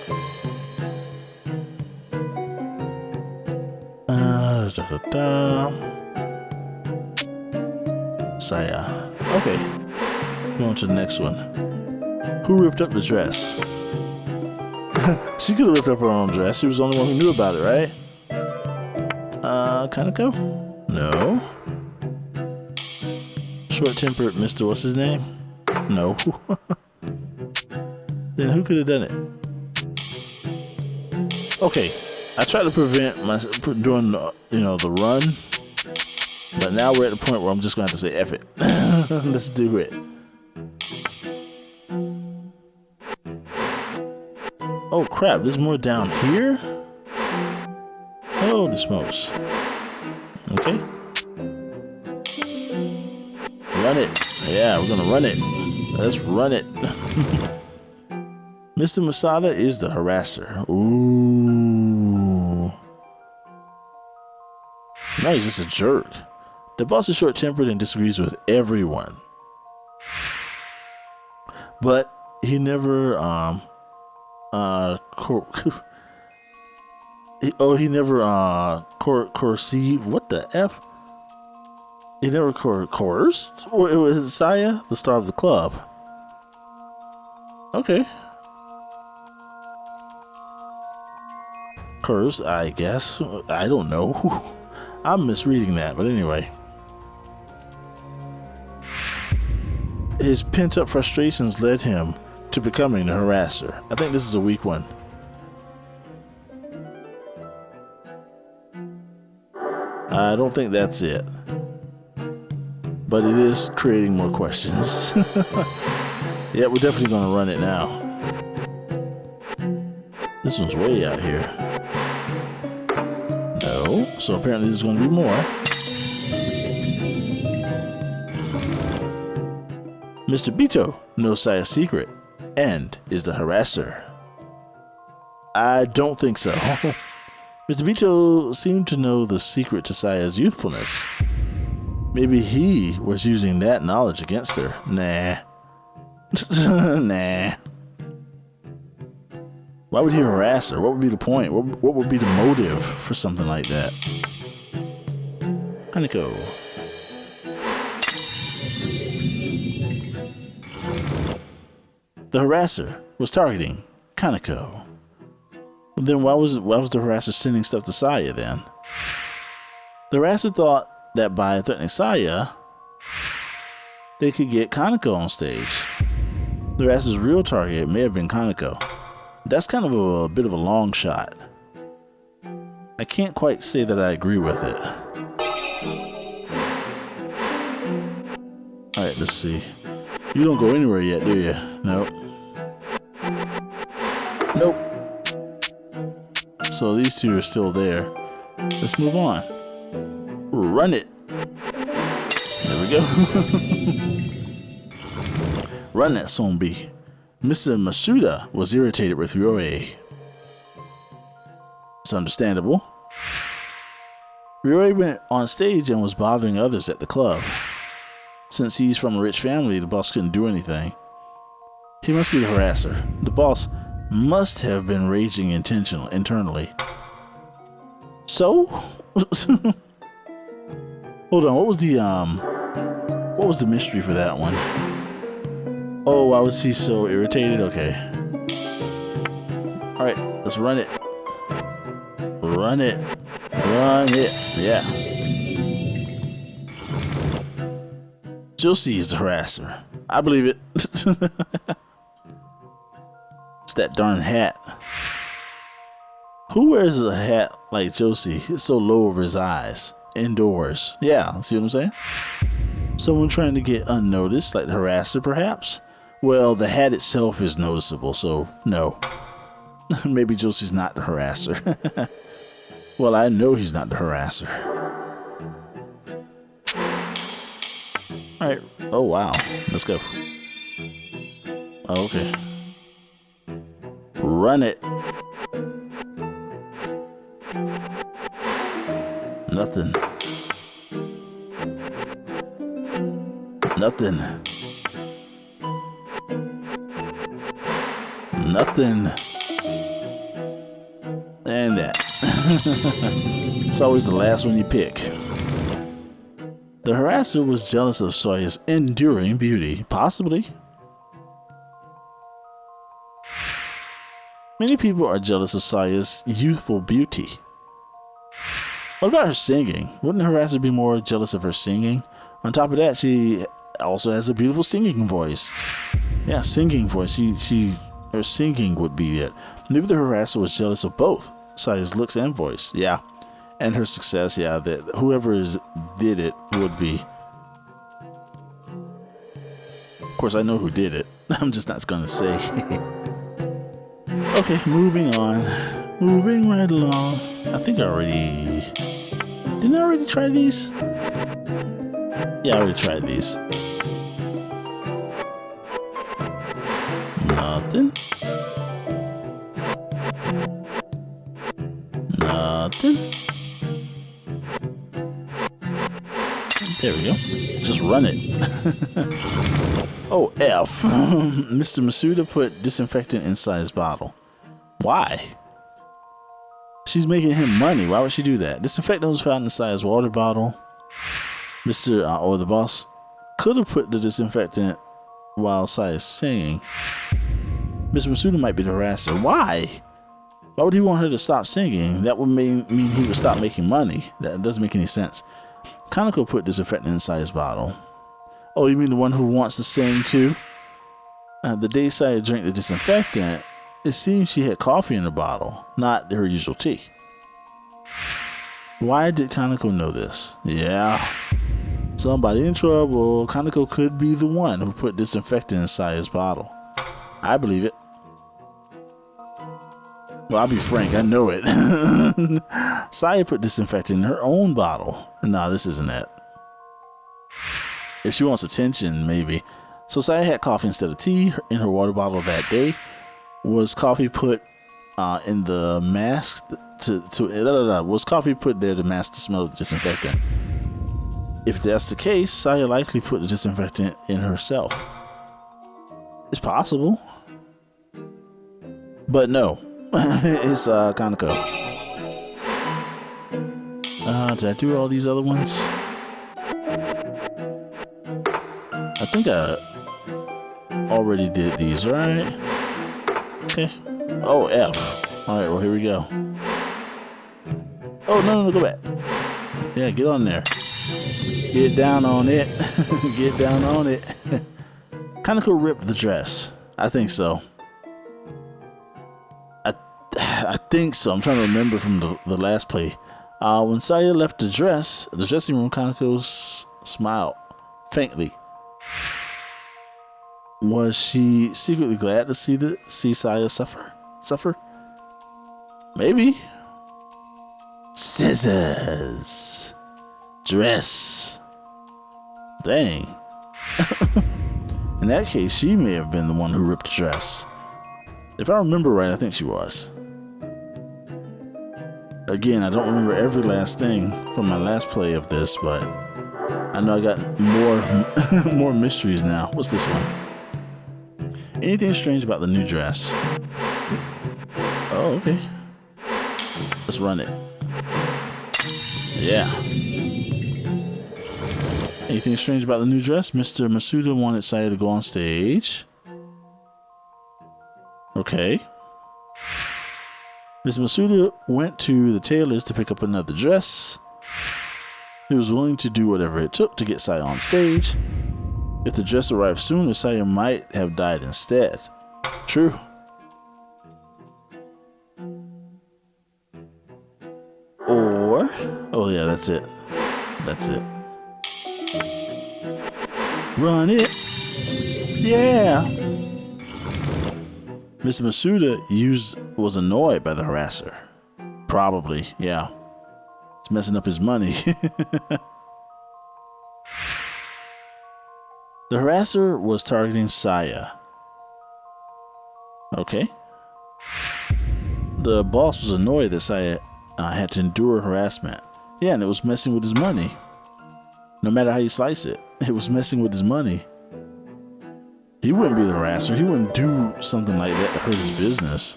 Saya. Okay. Going to the next one. Who ripped up the dress? She could have ripped up her own dress. She was the only one who knew about it, right? Kaneko? No. Short-tempered Mr. What's his name? No. Then who could have done it? Okay. I tried to prevent my doing the run, but now we're at the point where I'm just going to have to say F it. Let's do it. Oh crap, there's more down here? Holy smokes. Okay. Run it. Yeah, we're gonna run it. Let's run it. Mr. Masada is the harasser. Ooh. No, he's just a jerk. The boss is short-tempered and disagrees with everyone. But he never, what the F? He never coerced? It was Saya, the star of the club. Okay. Curse, I guess. I don't know. I'm misreading that, but anyway. His pent-up frustrations led him to becoming the harasser. I think this is a weak one. I don't think that's it. But it is creating more questions. Yeah, we're definitely going to run it now. This one's way out here. No, so apparently there's going to be more. Mr. Bito knows Saya's secret and is the harasser. I don't think so. Mr. Bito seemed to know the secret to Saya's youthfulness. Maybe he was using that knowledge against her. Nah. Nah. Why would he harass her? What would be the point? What would be the motive for something like that? Kaneko. The harasser was targeting Kaneko. Then why was the harasser sending stuff to Saya then? The harasser thought that by threatening Saya, they could get Kaneko on stage. The harasser's real target may have been Kaneko. That's kind of a bit of a long shot. I can't quite say that I agree with it. Alright, let's see. You don't go anywhere yet, do you? Nope. Nope. So these two are still there. Let's move on. Run it. There we go. Run that zombie. Mr. Masuda was irritated with Ryoei. It's understandable. Ryoei went on stage and was bothering others at the club. Since he's from a rich family, the boss couldn't do anything. He must be the harasser. The boss must have been raging internally. So? Hold on, what was the mystery for that one? Oh, why was he so irritated? Okay. Alright, let's run it. Run it. Run it. Yeah. Josui is the harasser. I believe it. It's that darn hat. Who wears a hat like Josui? It's so low over his eyes. Indoors. Yeah, see what I'm saying? Someone trying to get unnoticed, like the harasser perhaps? Well, the hat itself is noticeable, so no. Maybe Josui's not the harasser. Well, I know he's not the harasser. Alright. Oh, wow. Let's go. Oh, okay. Run it. Nothing. Nothing. Nothing. And that. It's always the last one you pick. The harasser was jealous of Saya's enduring beauty. Possibly. Many people are jealous of Saya's youthful beauty. What about her singing? Wouldn't the harasser be more jealous of her singing? On top of that, she also has a beautiful singing voice. Yeah, singing voice. Her singing would be it. Maybe the harasser was jealous of both Saya's looks and voice. Yeah. And her success. Yeah, that whoever did it would be. Of course, I know who did it. I'm just not going to say. Okay, moving on. Moving right along. I think I already... Didn't I already try these? Yeah, I already tried these. Nothing. Nothing. There we go. Just run it. Oh, F. Mr. Masuda put disinfectant inside his bottle. Why? She's making him money. Why would she do that? Disinfectant was found inside his water bottle. Or the boss could have put the disinfectant while Saya's singing. Mr. Masuda might be the harasser. Why? Why would he want her to stop singing? That would mean he would stop making money. That doesn't make any sense. Kaneko put disinfectant inside his bottle. Oh, you mean the one who wants to sing too? The day Saya drank the disinfectant, it seems she had coffee in the bottle, not her usual tea. Why did Kaneko know this? Yeah. Somebody in trouble. Kaneko could be the one who put disinfectant inside his bottle. I believe it. Well, I'll be frank, I know it. Saya put disinfectant in her own bottle. Nah, this isn't it. If she wants attention, maybe. So Saya had coffee instead of tea in her water bottle that day. Was coffee put in the mask was coffee put there to mask the smell of the disinfectant? If that's the case, Saya likely put the disinfectant in herself. It's possible. But no. It's Kaneko. Did I do all these other ones? I think I already did these, right? Okay. Oh, F. Alright, well, here we go. Oh, no, go back. Yeah, get on there. Get down on it. Get down on it. Kaneko ripped the dress. I think so. I think so. I'm trying to remember from the last play. When Saya left the dressing room, Kaneko smiled faintly. Was she secretly glad to see Saya suffer? Maybe. Scissors. dress. Dang. In that case, she may have been the one who ripped the dress. If I remember right, I think she was. Again, I don't remember every last thing from my last play of this, but I know I got more mysteries now. What's this one? Anything strange about the new dress? Oh, okay. Let's run it. Yeah. Anything strange about the new dress? Mr. Masuda wanted Saya to go on stage. Okay. Ms. Masuda went to the tailor's to pick up another dress. He was willing to do whatever it took to get Saya on stage. If the dress arrived sooner, Saya might have died instead. True. Or, oh yeah, that's it. That's it. Run it. Yeah. Mr. Masuda was annoyed by the harasser. Probably, yeah. It's messing up his money. The harasser was targeting Saya. Okay. The boss was annoyed that Saya had to endure harassment. Yeah, and it was messing with his money. No matter how you slice it, it was messing with his money. He wouldn't be the harasser. He wouldn't do something like that to hurt his business.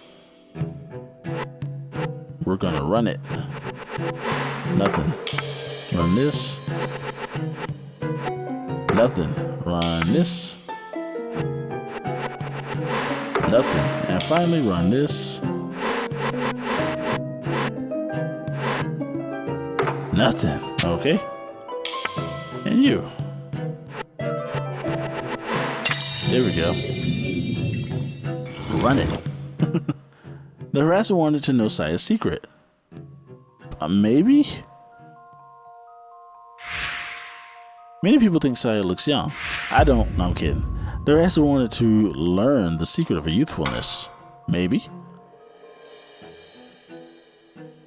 We're gonna run it. Nothing. Run this. Nothing. Run this. Nothing. And finally run this. Nothing. Okay. And you. There we go. Run it. The harasser wanted to know Saya's secret. Maybe? Many people think Saya looks young. I don't. No, I'm kidding. The harasser wanted to learn the secret of her youthfulness. Maybe?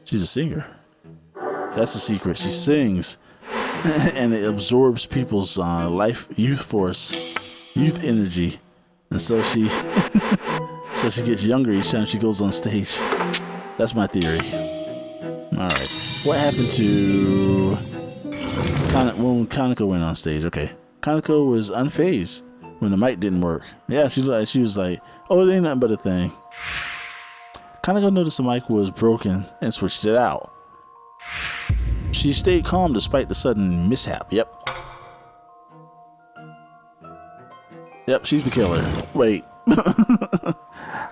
She's a singer. That's the secret. She sings. And it absorbs people's life, youth force, youth energy. And so she so she gets younger each time she goes on stage. That's my theory. Alright. What happened to when Kaneko went on stage? Okay. Kaneko was unfazed when the mic didn't work. Yeah, she was like, oh, it ain't nothing but a thing. Kaneko noticed the mic was broken and switched it out. She stayed calm despite the sudden mishap. Yep. Yep, she's the killer. Wait.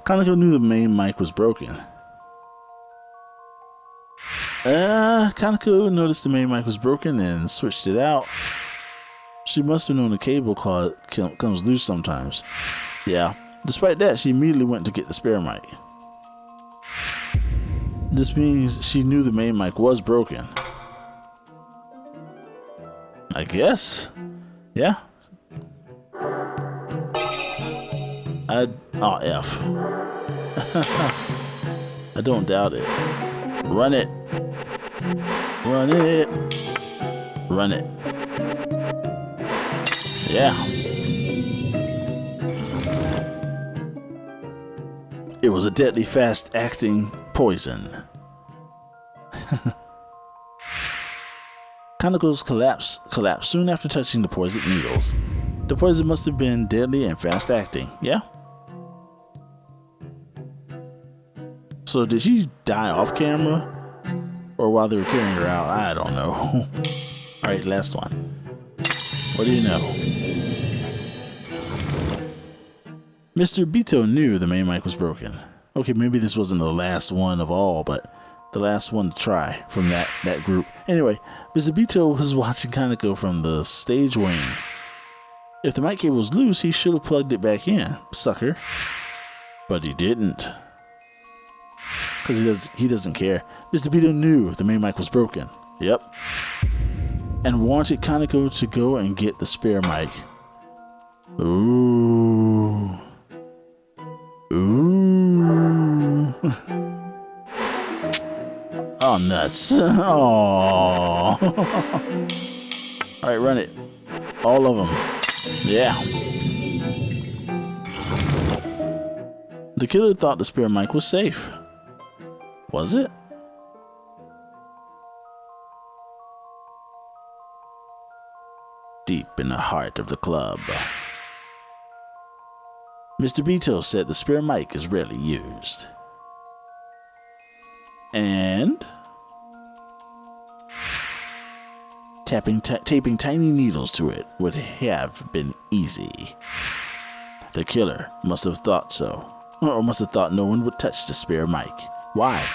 Kaneko knew the main mic was broken. Kaneko noticed the main mic was broken and switched it out. She must have known the cable cord comes loose sometimes. Yeah. Despite that, she immediately went to get the spare mic. This means she knew the main mic was broken. I guess. Yeah. F. I don't doubt it. Run it. Run it. Run it. Yeah. It was a deadly fast-acting poison. Kaneko's collapsed soon after touching the poisoned needles. The poison must have been deadly and fast-acting. Yeah? So did she die off camera? Or while they were carrying her out? I don't know. Alright, last one. What do you know? Mr. Bito knew the main mic was broken. Okay, maybe this wasn't the last one of all, but the last one to try from that group. Anyway, Mr. Bito was watching Kaneko from the stage wing. If the mic cable was loose, he should have plugged it back in, sucker. But he didn't. Because he doesn't care. Mr. Bito knew the main mic was broken. Yep. And wanted Kaneko to go and get the spare mic. Ooh. Ooh. Oh Oh, nuts. Oh. All right, run it. All of them. Yeah. The killer thought the spare mic was safe. Was it? Deep in the heart of the club, Mr. Beto said the spare mic is rarely used. And taping tiny needles to it would have been easy. The killer must have thought so, or must have thought no one would touch the spare mic. Why?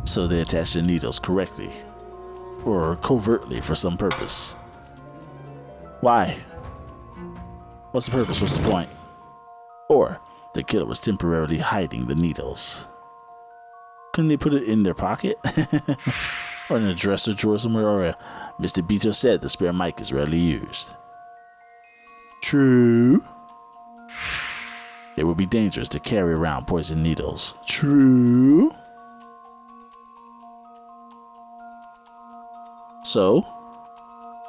So they attached the needles correctly, or covertly for some purpose. Why? What's the purpose? What's the point? Or the killer was temporarily hiding the needles. Couldn't they put it in their pocket? Or in a dresser drawer somewhere? Or Mr. Beto said the spare mic is rarely used. True. It would be dangerous to carry around poison needles. True. So?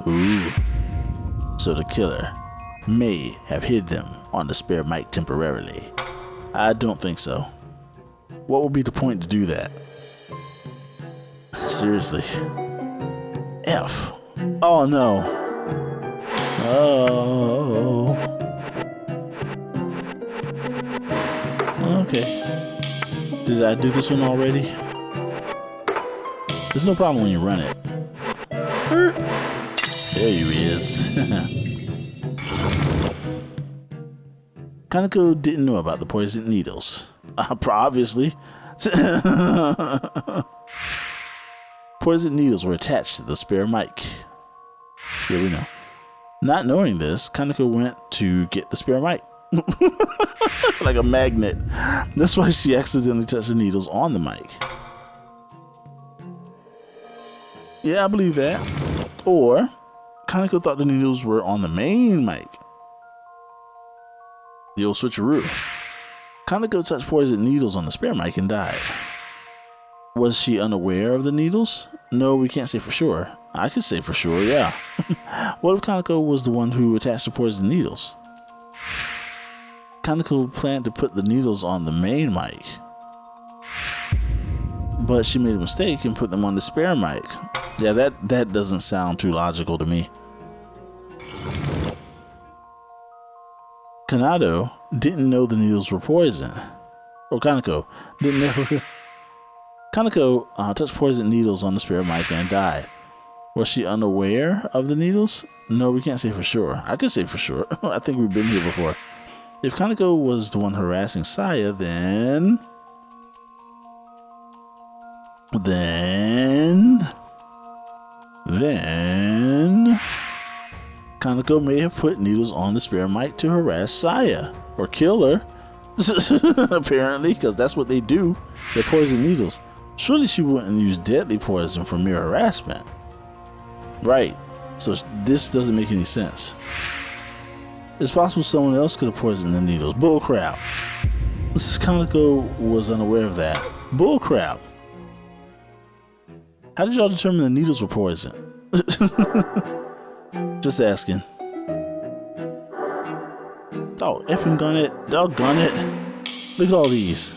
Ooh. So the killer may have hid them on the spare mic temporarily. I don't think so. What would be the point to do that? Seriously. F. Oh no. Oh. Okay. Did I do this one already? There's no problem when you run it. There he is. Kaneko didn't know about the poisoned needles. Obviously. Poisoned needles were attached to the spare mic. Here we know. Not knowing this, Kaneko went to get the spare mic. Like a magnet. That's why she accidentally touched the needles on the mic. Yeah, I believe that. Or Kaneko thought the needles were on the main mic. The old switcheroo. Kaneko touched poisoned needles on the spare mic and died. Was she unaware of the needles? No, we can't say for sure. I could say for sure, yeah. What if Kaneko was the one who attached the poisoned needles? Kaneko planned to put the needles on the main mic, but she made a mistake and put them on the spare mic. Yeah, that doesn't sound too logical to me. Kanado didn't know the needles were poison. Or Kaneko didn't know. Kaneko touched poisoned needles on the spare mic and died. Was she unaware of the needles? No, we can't say for sure. I could say for sure. I think we've been here before. If Kaneko was the one harassing Saya, then Kaneko may have put needles on the spare mic to harass Saya or kill her. Apparently, because that's what they do. They poison needles. Surely she wouldn't use deadly poison for mere harassment. Right. So this doesn't make any sense. It's possible someone else could have poisoned the needles. Bullcrap. Kaneko was unaware of that. Bullcrap. How did y'all determine the needles were poison? Just asking. Oh, effing gun it. Doggone it. Look at all these.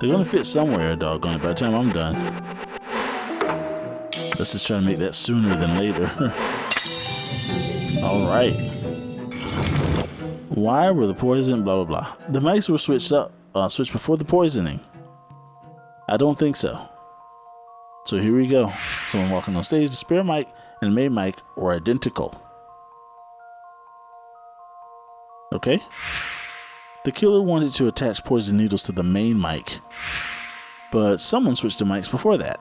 They're gonna fit somewhere, doggone it, by the time I'm done. Let's just try to make that sooner than later. Alright. Why were the poison blah blah blah? The mics were switched before the poisoning. I don't think so. So here we go. Someone walking on stage, the spare mic and the main mic were identical. Okay. The killer wanted to attach poison needles to the main mic, but someone switched the mics before that.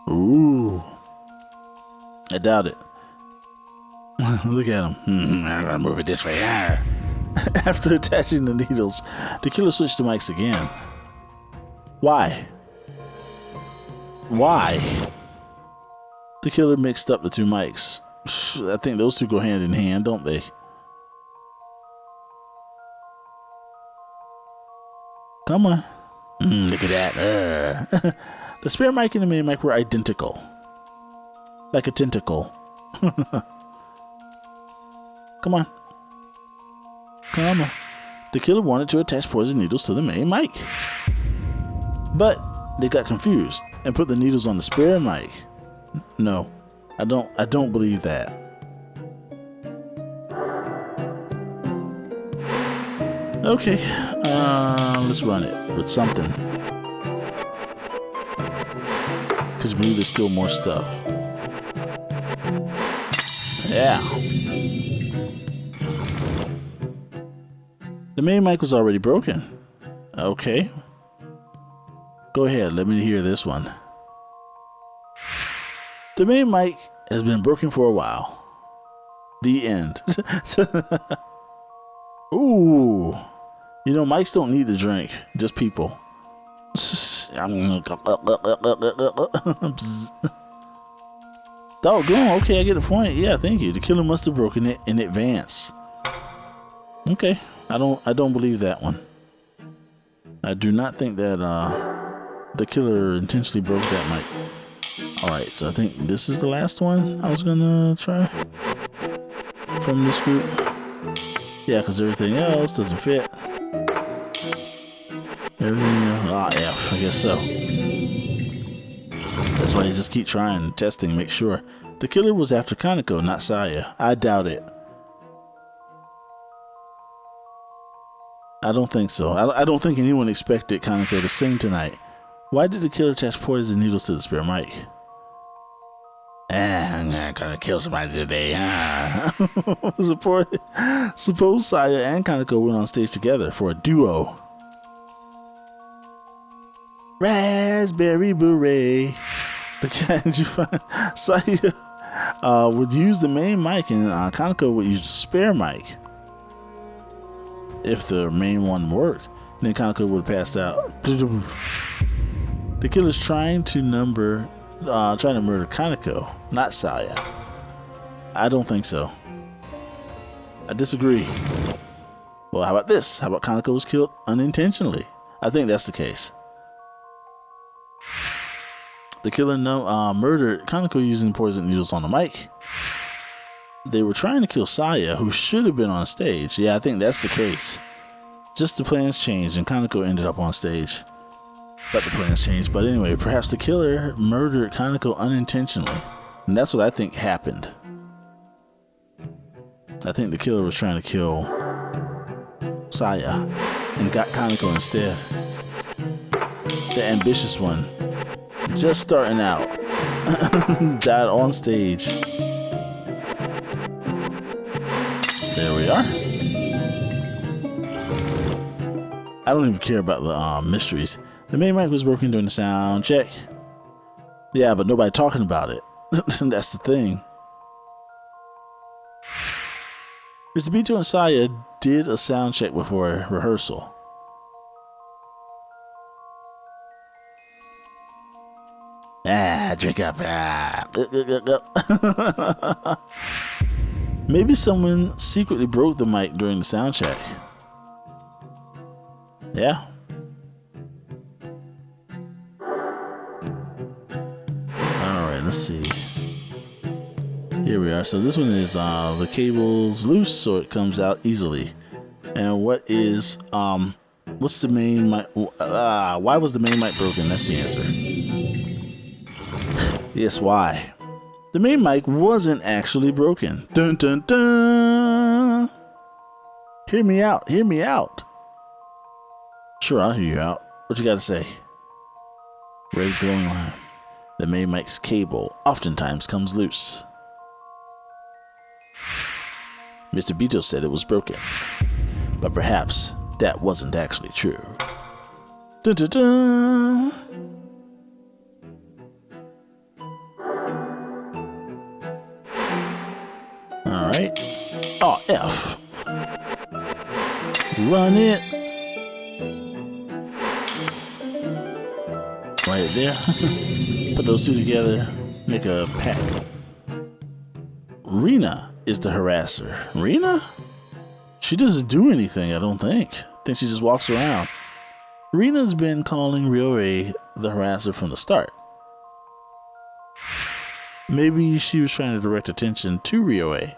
Ooh. I doubt it. Look at him. I'm gonna move it this way. After attaching the needles, the killer switched the mics again. Why? Why? The killer mixed up the two mics. I think those two go hand in hand, don't they? Come on. Look at that. The spare mic and the main mic were identical. Like a tentacle. Come on. Come on. The killer wanted to attach poison needles to the main mic. But they got confused and put the needles on the spare mic. No, I don't believe that. Okay, let's run it with something. Because I believe there's still more stuff. Yeah. The main mic was already broken. Okay. Go ahead, let me hear this one. The main mic has been broken for a while. The end. Ooh. You know, mics don't need to drink, just people. Doggone, okay, I get the point. Yeah, thank you. The killer must have broken it in advance. Okay, I don't believe that one. I do not think that the killer intentionally broke that mic. Alright, so I think this is the last one I was gonna try from this group. Yeah, because everything else doesn't fit. Everything else, F, I guess so. That's why you just keep trying, testing, make sure. The killer was after Kaneko, not Saya. I doubt it. I don't think so. I don't think anyone expected Kaneko to sing tonight. Why did the killer attach poison needles to the spare mic? I'm gonna kill somebody today. Suppose Saya and Kaneko went on stage together for a duo. Raspberry beret. The guy you find Saya would use the main mic and Kaneko would use the spare mic. If the main one worked, then Kaneko would have passed out. The killer's trying to murder Kaneko, not Saya. I don't think so. I disagree. Well, how about this? How about Kaneko was killed unintentionally? I think that's the case. The killer murdered Kaneko using poison needles on the mic. They were trying to kill Saya, who should have been on stage. Yeah, I think that's the case. Just the plans changed and Kaneko ended up on stage. But the plans changed. But anyway, perhaps the killer murdered Kaneko unintentionally. And that's what I think happened. I think the killer was trying to kill Saya and got Kaneko instead. The ambitious one, just starting out, died on stage. There we are. I don't even care about the mysteries. The main mic was broken during the sound check. Yeah, but nobody talking about it. That's the thing. Mr. Bito and Saya did a sound check before rehearsal. Drink up. Maybe someone secretly broke the mic during the sound check. Yeah. Alright, let's see. Here we are. So this one is the cable's loose, so it comes out easily. And what is what's the main mic? Why was the main mic broken? That's the answer. Yes, why? The main mic wasn't actually broken. Dun dun dun. Hear me out. Hear me out. Sure, I'll hear you out. What you got to say? Red glowing line. The main mic's cable oftentimes comes loose. Mr. Bito said it was broken, but perhaps that wasn't actually true. Dun dun dun. Alright. Oh, F. Run it. Right there. Put those two together. Make a pack. Rina is the harasser. Rina? She doesn't do anything, I don't think. I think she just walks around. Rina's been calling Ryoei the harasser from the start. Maybe she was trying to direct attention to Ryoei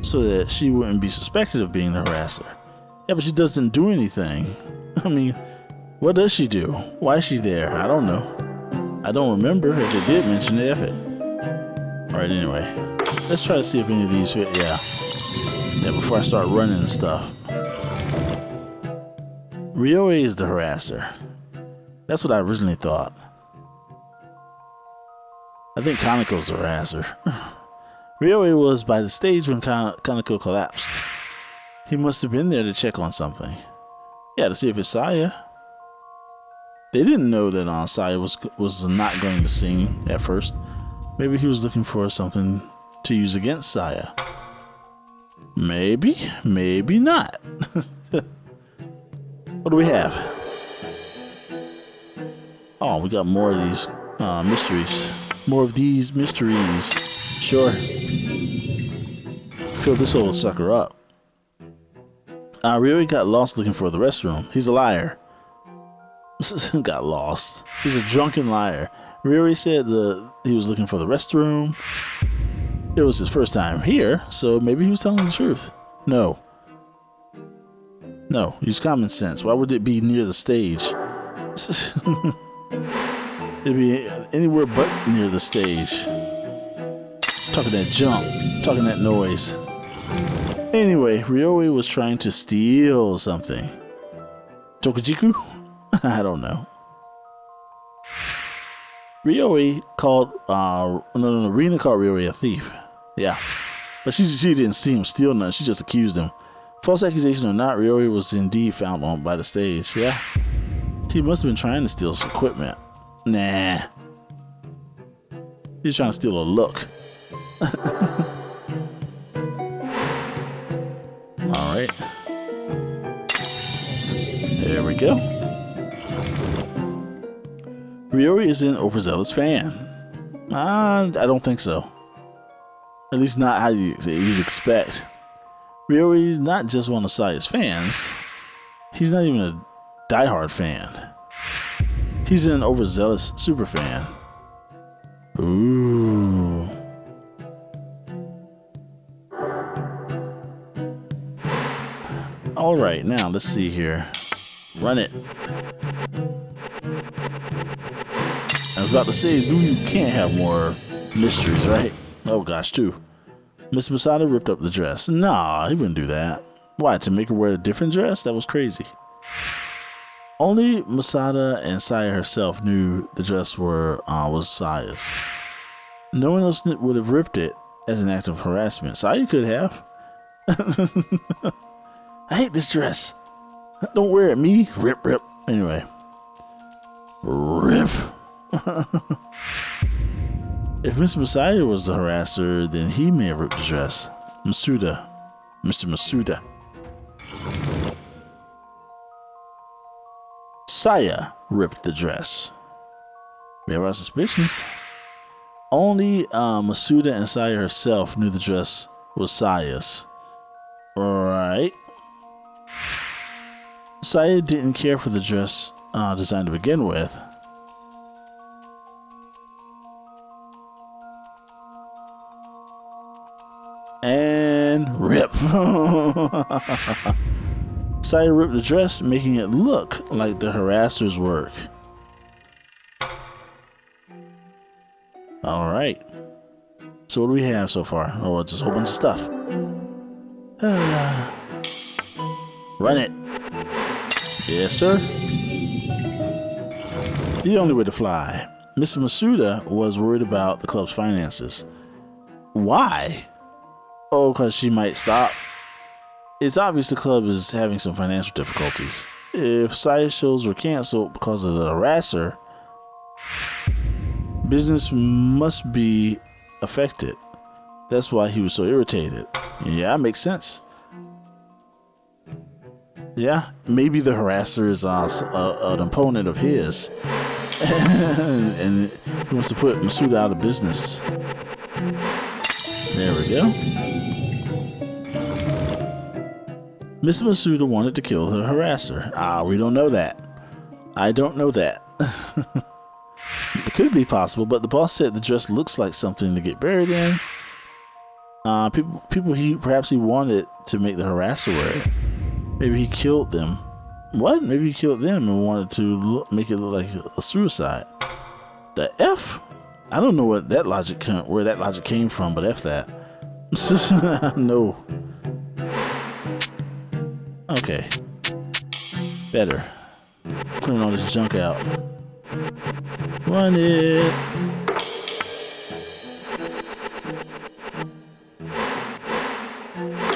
so that she wouldn't be suspected of being the harasser. Yeah, but she doesn't do anything. I mean, what does she do? Why is she there? I don't know. I don't remember if they did mention it. Alright, anyway. Let's try to see if any of these fit. Yeah, before I start running and stuff. Ryoei is the harasser. That's what I originally thought. I think Kaneko's the harasser. Ryoei was by the stage when Kaneko collapsed. He must have been there to check on something. Yeah, to see if it's Saya. They didn't know that Saya was not going to sing at first. Maybe he was looking for something to use against Saya. Maybe, maybe not. What do we have? Oh, we got more of these mysteries. More of these mysteries. Sure. Fill this old sucker up. Ryoei got lost looking for the restroom. He's a liar. Got lost. He's a drunken liar. Ryoei said he was looking for the restroom. It was his first time here, so maybe he was telling the truth. No. No, use common sense. Why would it be near the stage? It'd be anywhere but near the stage. Talking that jump, talking that noise. Anyway, Ryoei was trying to steal something. Tokujiku? I don't know. Ryoei called, Rina called Ryoei a thief. Yeah. But she didn't see him steal nothing, she just accused him. False accusation or not, Ryoei was indeed found on by the stage, yeah. He must have been trying to steal some equipment. Nah. He's trying to steal a look. Alright. There we go. Ryoei is an overzealous fan. I don't think so. At least not how you'd expect. Ryoei is not just one of Saya's fans. He's not even a diehard fan. He's an overzealous super fan. Ooh. Alright, now let's see here. Run it. I was about to say, you can't have more mysteries, right? Oh gosh, too. Miss Masada ripped up the dress. Nah, he wouldn't do that. Why, to make her wear a different dress? That was crazy. Only Masada and Saya herself knew the dress was Saya's. No one else would have ripped it as an act of harassment. Saya could have. I hate this dress. Don't wear it, me. Rip, rip. Anyway. Rip. If Mr. Masaya was the harasser, then he may have ripped the dress. Masuda. Mr. Masuda. Saya ripped the dress. We have our suspicions. Only Masuda and Saya herself knew the dress was Saya's. Alright. Saya didn't care for the dress design to begin with. And rip. Saya ripped the dress, making it look like the harasser's work. Alright. So what do we have so far? Oh, it's just a whole bunch of stuff. Run it. Yes, sir. The only way to fly. Mr. Masuda was worried about the club's finances. Why? Oh, because she might stop. It's obvious the club is having some financial difficulties. If Saya's shows were canceled because of the harasser, business must be affected. That's why he was so irritated. Yeah, makes sense. Yeah, maybe the harasser is an opponent of his. And he wants to put Masuda out of business. There we go. Miss Masuda wanted to kill the harasser. We don't know that. I don't know that. It could be possible, but the boss said the dress looks like something to get buried in. Perhaps he wanted to make the harasser wear it. Maybe he killed them. What? Maybe he killed them and wanted to make it look like a suicide. The F? I don't know where that logic came from, but F that. No. Okay. Better. Clean all this junk out. Run it.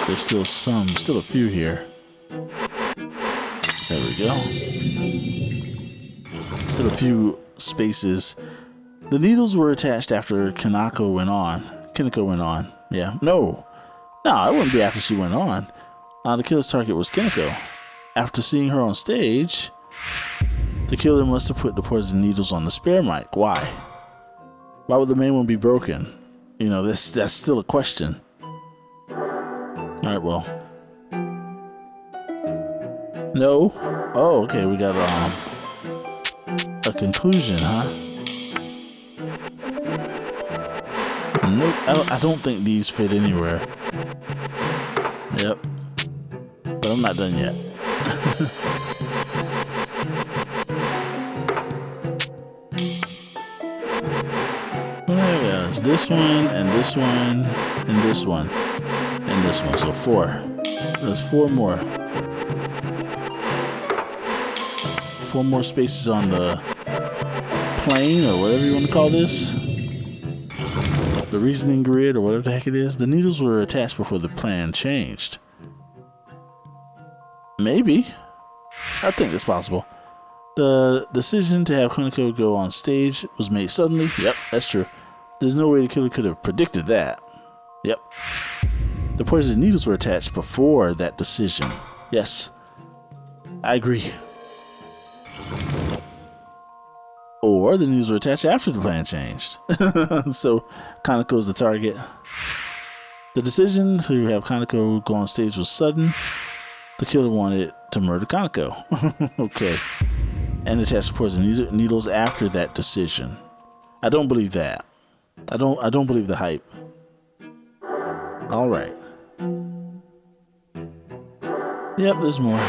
There's still a few here. There we go. Still a few spaces. The needles were attached after Kaneko went on. Yeah. No, it wouldn't be after she went on. The killer's target was Kaneko. After seeing her on stage, the killer must have put the poison needles on the spare mic. Why? Why would the main one be broken? That's still a question. Alright, well. No? Oh, okay, we got a conclusion, huh? Nope, I don't think these fit anywhere. Yep. But I'm not done yet. There's this one, and this one, and this one, and this one. So 4. There's 4 more. 4 more spaces on the plane, or whatever you want to call this. The reasoning grid, or whatever the heck it is. The needles were attached before the plan changed. Maybe. I think it's possible. The decision to have Kaneko go on stage was made suddenly. Yep, that's true. There's no way the killer could have predicted that. Yep. The poison needles were attached before that decision. Yes. I agree. Or the needles were attached after the plan changed. So Kaneko's the target. The decision to have Kaneko go on stage was sudden. The killer wanted to murder Kaneko. Okay. And attach the poison needles after that decision. I don't believe that. I don't believe the hype. All right. Yep, there's more.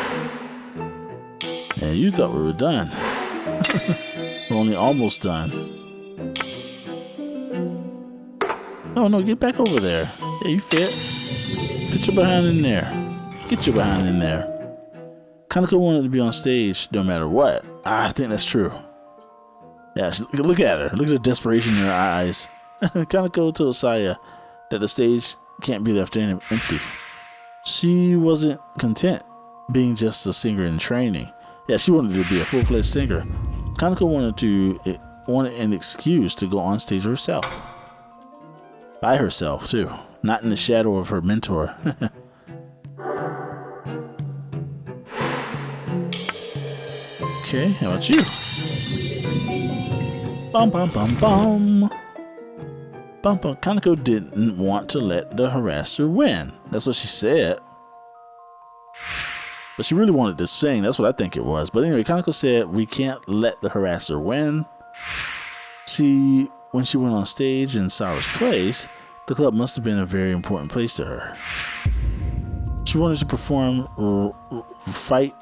Yeah, you thought we were done. We're only almost done. Oh no, get back over there. Yeah, you fit. Put your behind in there. Get your behind in there. Kaneko wanted to be on stage no matter what. I think that's true. Yeah, look at her. Look at the desperation in her eyes. Kaneko told Saya that the stage can't be left empty. She wasn't content being just a singer in training. Yeah, she wanted to be a full-fledged singer. Kaneko wanted an excuse to go on stage herself. By herself, too. Not in the shadow of her mentor. Okay, how about you? Bum bum bum bum. Bum bum. Kaneko didn't want to let the harasser win. That's what she said. But she really wanted to sing. That's what I think it was. But anyway, Kaneko said we can't let the harasser win. When she went on stage in Sara's place, the club must have been a very important place to her. She wanted to perform to fight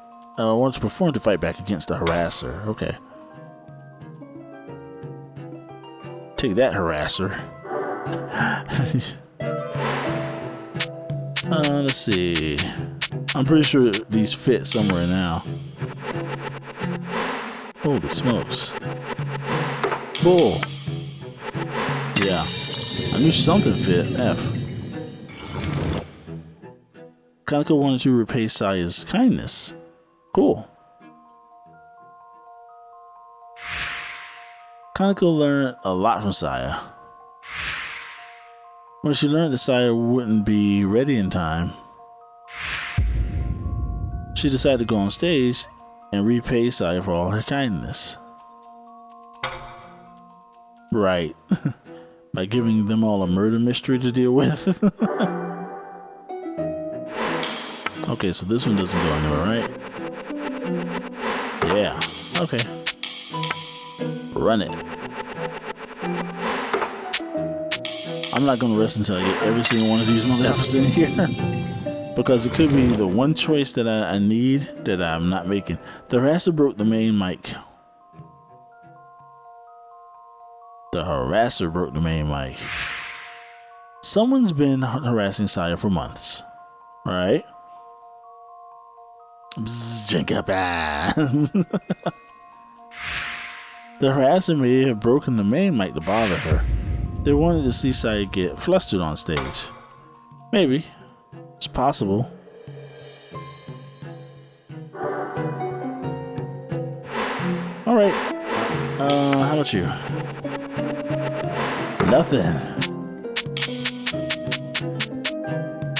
back against the harasser. Okay. Take that, harasser. Let's see. I'm pretty sure these fit somewhere now. Holy smokes. Bull. Yeah. I knew something fit. F. Kaneko wanted to repay Saya's kindness. Cool. Kaneko learned a lot from Saya. When she learned that Saya wouldn't be ready in time, she decided to go on stage and repay Saya for all her kindness. Right. By giving them all a murder mystery to deal with. Okay, so this one doesn't go anywhere, right? Yeah. Okay. Run it. I'm not gonna rest until I get every single one of these motherfuckers in here. Because it could be the one choice that I need that I'm not making. The harasser broke the main mic. The harasser broke the main mic. Someone's been harassing Saya for months. Right? Bzz, drink up. The harasser may have broken the main mic to bother her. They wanted to see Saya get flustered on stage. Maybe. It's possible. Alright. How about you? Nothing.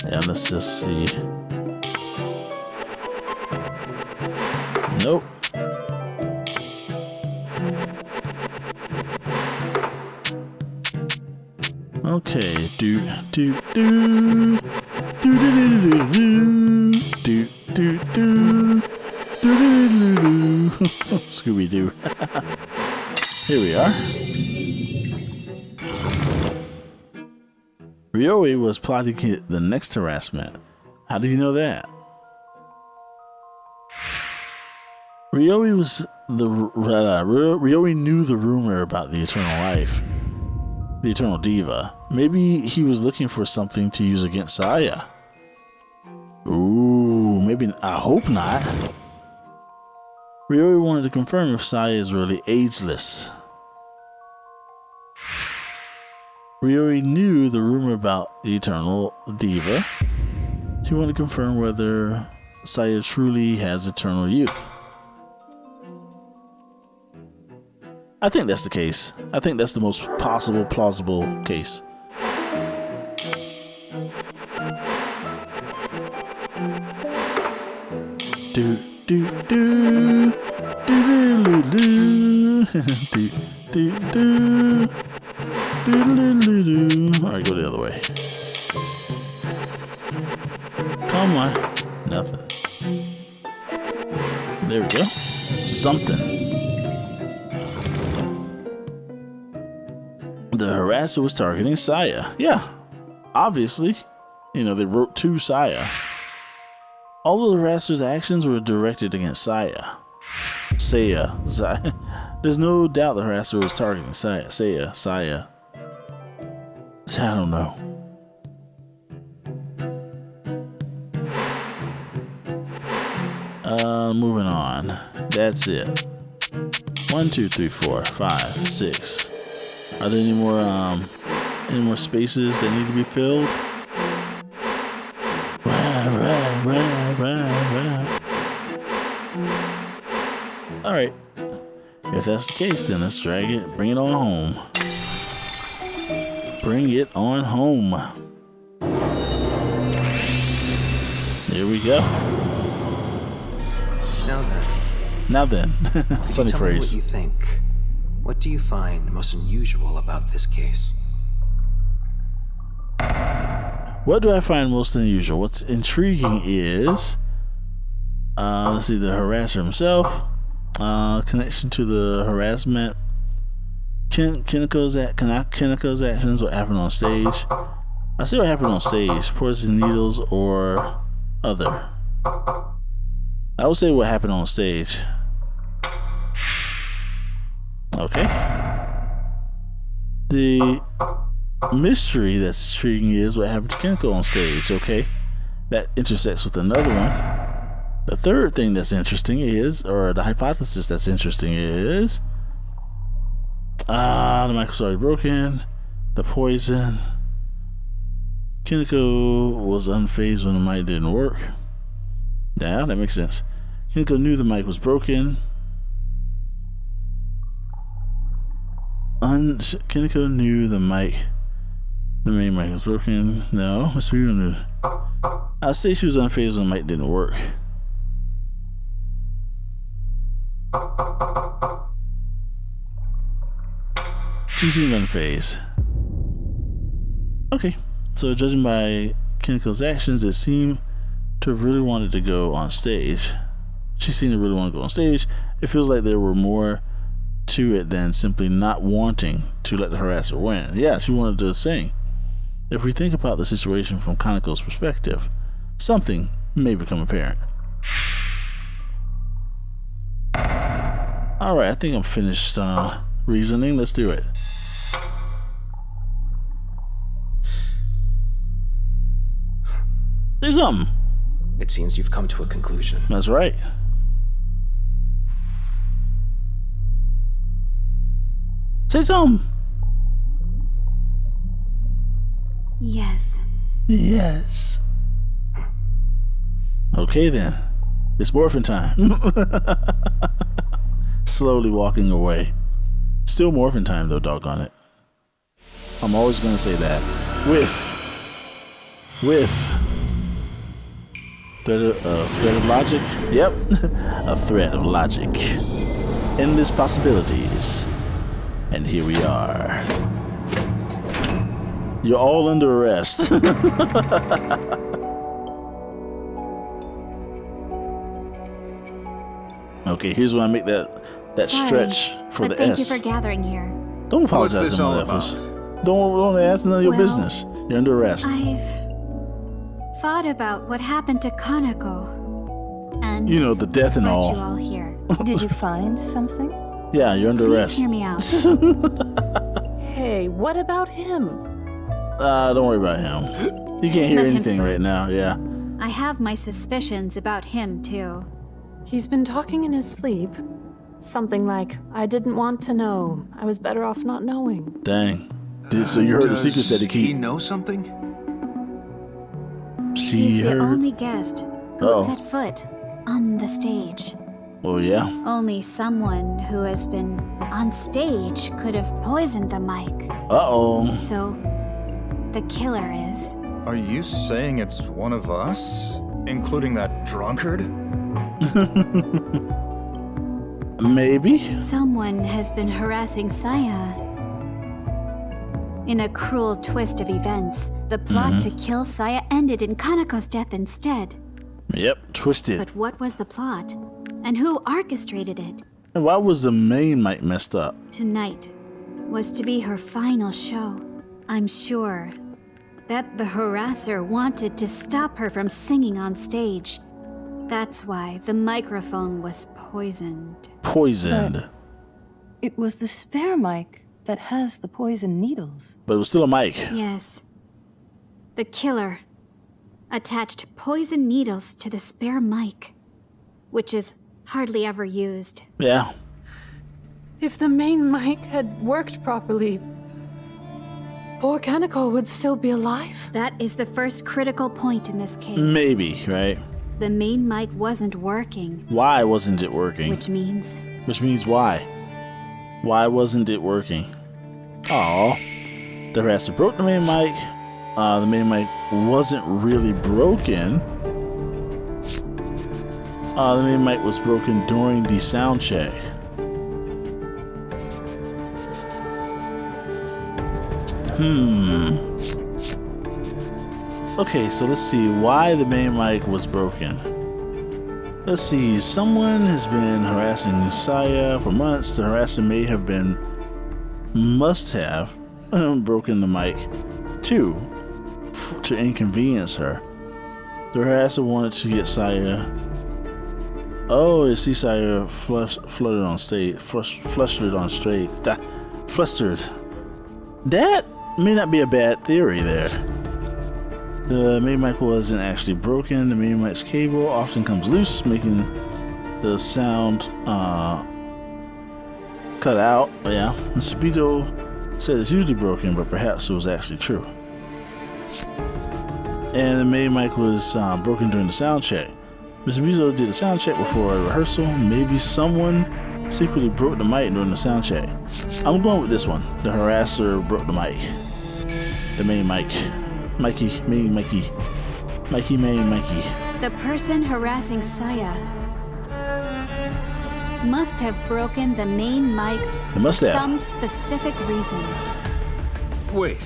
Yeah, let's just see. Nope. Okay, do Scooby-Doo. Here we are. Ryoei was plotting the next harassment. How do you know that? Ryoei knew the rumor about the Eternal Life. The Eternal Diva. Maybe he was looking for something to use against Saya. Ooh, maybe. I hope not. Ryoei wanted to confirm if Saya is really ageless. Ryoei knew the rumor about the Eternal Diva. He wanted to confirm whether Saya truly has eternal youth. I think that's the case. I think that's the most possible, plausible case. Do do do do do do do do do do. All right, go the other way. Come on, nothing. There we go. Something. The harasser was targeting Saya. Yeah, obviously. You know, they wrote to Saya. All of the harasser's actions were directed against Saya. There's no doubt the harasser was targeting Saya. Saya. I don't know. Moving on. That's it. 1, 2, 3, 4, 5, 6. Are there any more spaces that need to be filled? All right. If that's the case, then let's drag it. Bring it on home. Bring it on home. Here we go. Now then. Funny tell phrase. Me what you think? What do you find most unusual about this case? What do I find most unusual? What's intriguing is, let's see, the harasser himself, connection to the harassment, Kineko's actions, what happened on stage. I see what happened on stage, poison needles or other. I would say what happened on stage. Okay. The mystery that's intriguing is what happened to Kineko on stage. Okay. That intersects with another one. The third thing that's interesting is, or the hypothesis that's interesting is, the mic was already broken. The poison. Kineko was unfazed when the mic didn't work. Yeah, that makes sense. Kineko knew the mic was broken. Kineko knew the main mic was broken. No, Mr. Ryu knew. I'd say she was unfazed when the mic didn't work. She seemed unfazed. Okay, so judging by Kineko's actions, it seemed to have really wanted to go on stage. She seemed to really want to go on stage. It feels like there were more to it than simply not wanting to let the harasser win. Yeah, she wanted to sing. If we think about the situation from Kaneko's perspective, something may become apparent. Alright, I think I'm finished reasoning. Let's do it. Say something. It seems you've come to a conclusion. That's right. Say something. Yes. Yes. Okay then. It's morphin' time. Slowly walking away. Still morphin' time though, doggone it. I'm always gonna say that. With thread of logic? Yep. A thread of logic. Endless possibilities. And here we are. You're all under arrest. Okay, here's when I make that Sorry, stretch for but the thank S. you for gathering here. Don't apologize What's this to all Maleficus. Don't ask none of your Well, business. You're under arrest. I've thought about what happened to Kaneko. And You know, the death and brought all. you all here. Did you find something? Yeah, you're under Please arrest. hear me out. Hey, what about him? Don't worry about him. You can't hear Let him anything sleep. right now. Yeah. I have my suspicions about him, too. He's been talking in his sleep. Something like, I didn't want to know. I was better off not knowing. Dang. So you heard the secrets that he Does he keep. know something? She He's the heard. only guest who Uh-oh. set foot on the stage. Oh yeah. Only someone who has been on stage could have poisoned the mic. Uh-oh. So, the killer is... Are you saying it's one of us? Including that drunkard? Maybe. Someone has been harassing Saya. In a cruel twist of events, the plot to kill Saya ended in Kaneko's death instead. Yep. Twisted. But what was the plot? And who orchestrated it? And why was the main mic messed up? Tonight was to be her final show. I'm sure that the harasser wanted to stop her from singing on stage. That's why the microphone was poisoned. Poisoned. It was the spare mic that has the poison needles. But it was still a mic. Yes. The killer attached poison needles to the spare mic, which is hardly ever used. Yeah. If the main mic had worked properly, poor Kaneko would still be alive. That is the first critical point in this case. Maybe, right? The main mic wasn't working, Why wasn't it working? which means Which means why? Why wasn't it working? Aw. The harasser broke the main mic. The main mic wasn't really broken. The main mic was broken during the sound check. Okay, so let's see why the main mic was broken. Let's see, someone has been harassing Saya for months. The harasser must have broken the mic to inconvenience her. The harasser wanted to get Saya. Oh, you see Saya flustered on stage. Flustered on stage. Flustered. That may not be a bad theory there. The main mic wasn't actually broken. The main mic's cable often comes loose, making the sound cut out. Yeah, Speedo said it's usually broken, but perhaps it was actually true. And the main mic was broken during the sound check. Mr. Bezo did a sound check before a rehearsal. Maybe someone secretly broke the mic during the sound check. I'm going with this one. The harasser broke the mic. The main mic. Mikey. the person harassing Saya must have broken the main mic They must for have. some specific reason. Wait,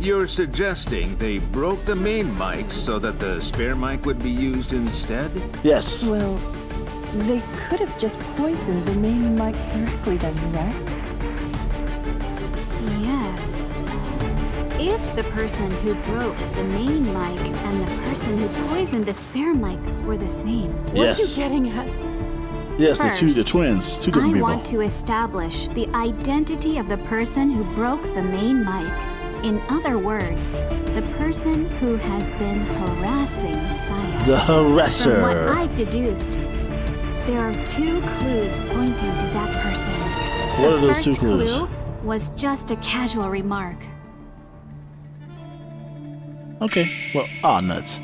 You're suggesting they broke the main mic so that the spare mic would be used instead? Yes. Well, they could have just poisoned the main mic directly then, right? Yes. If the person who broke the main mic and the person who poisoned the spare mic were the same. What Yes. are you getting at? Yes, the First, twins, two different I people. want to establish the identity of the person who broke the main mic. In other words, the person who has been harassing Saya. The harasser. From what I've deduced, there are 2 clues pointing to that person. What the are those 2 first clues? clue was just a casual remark. Okay, well, nuts.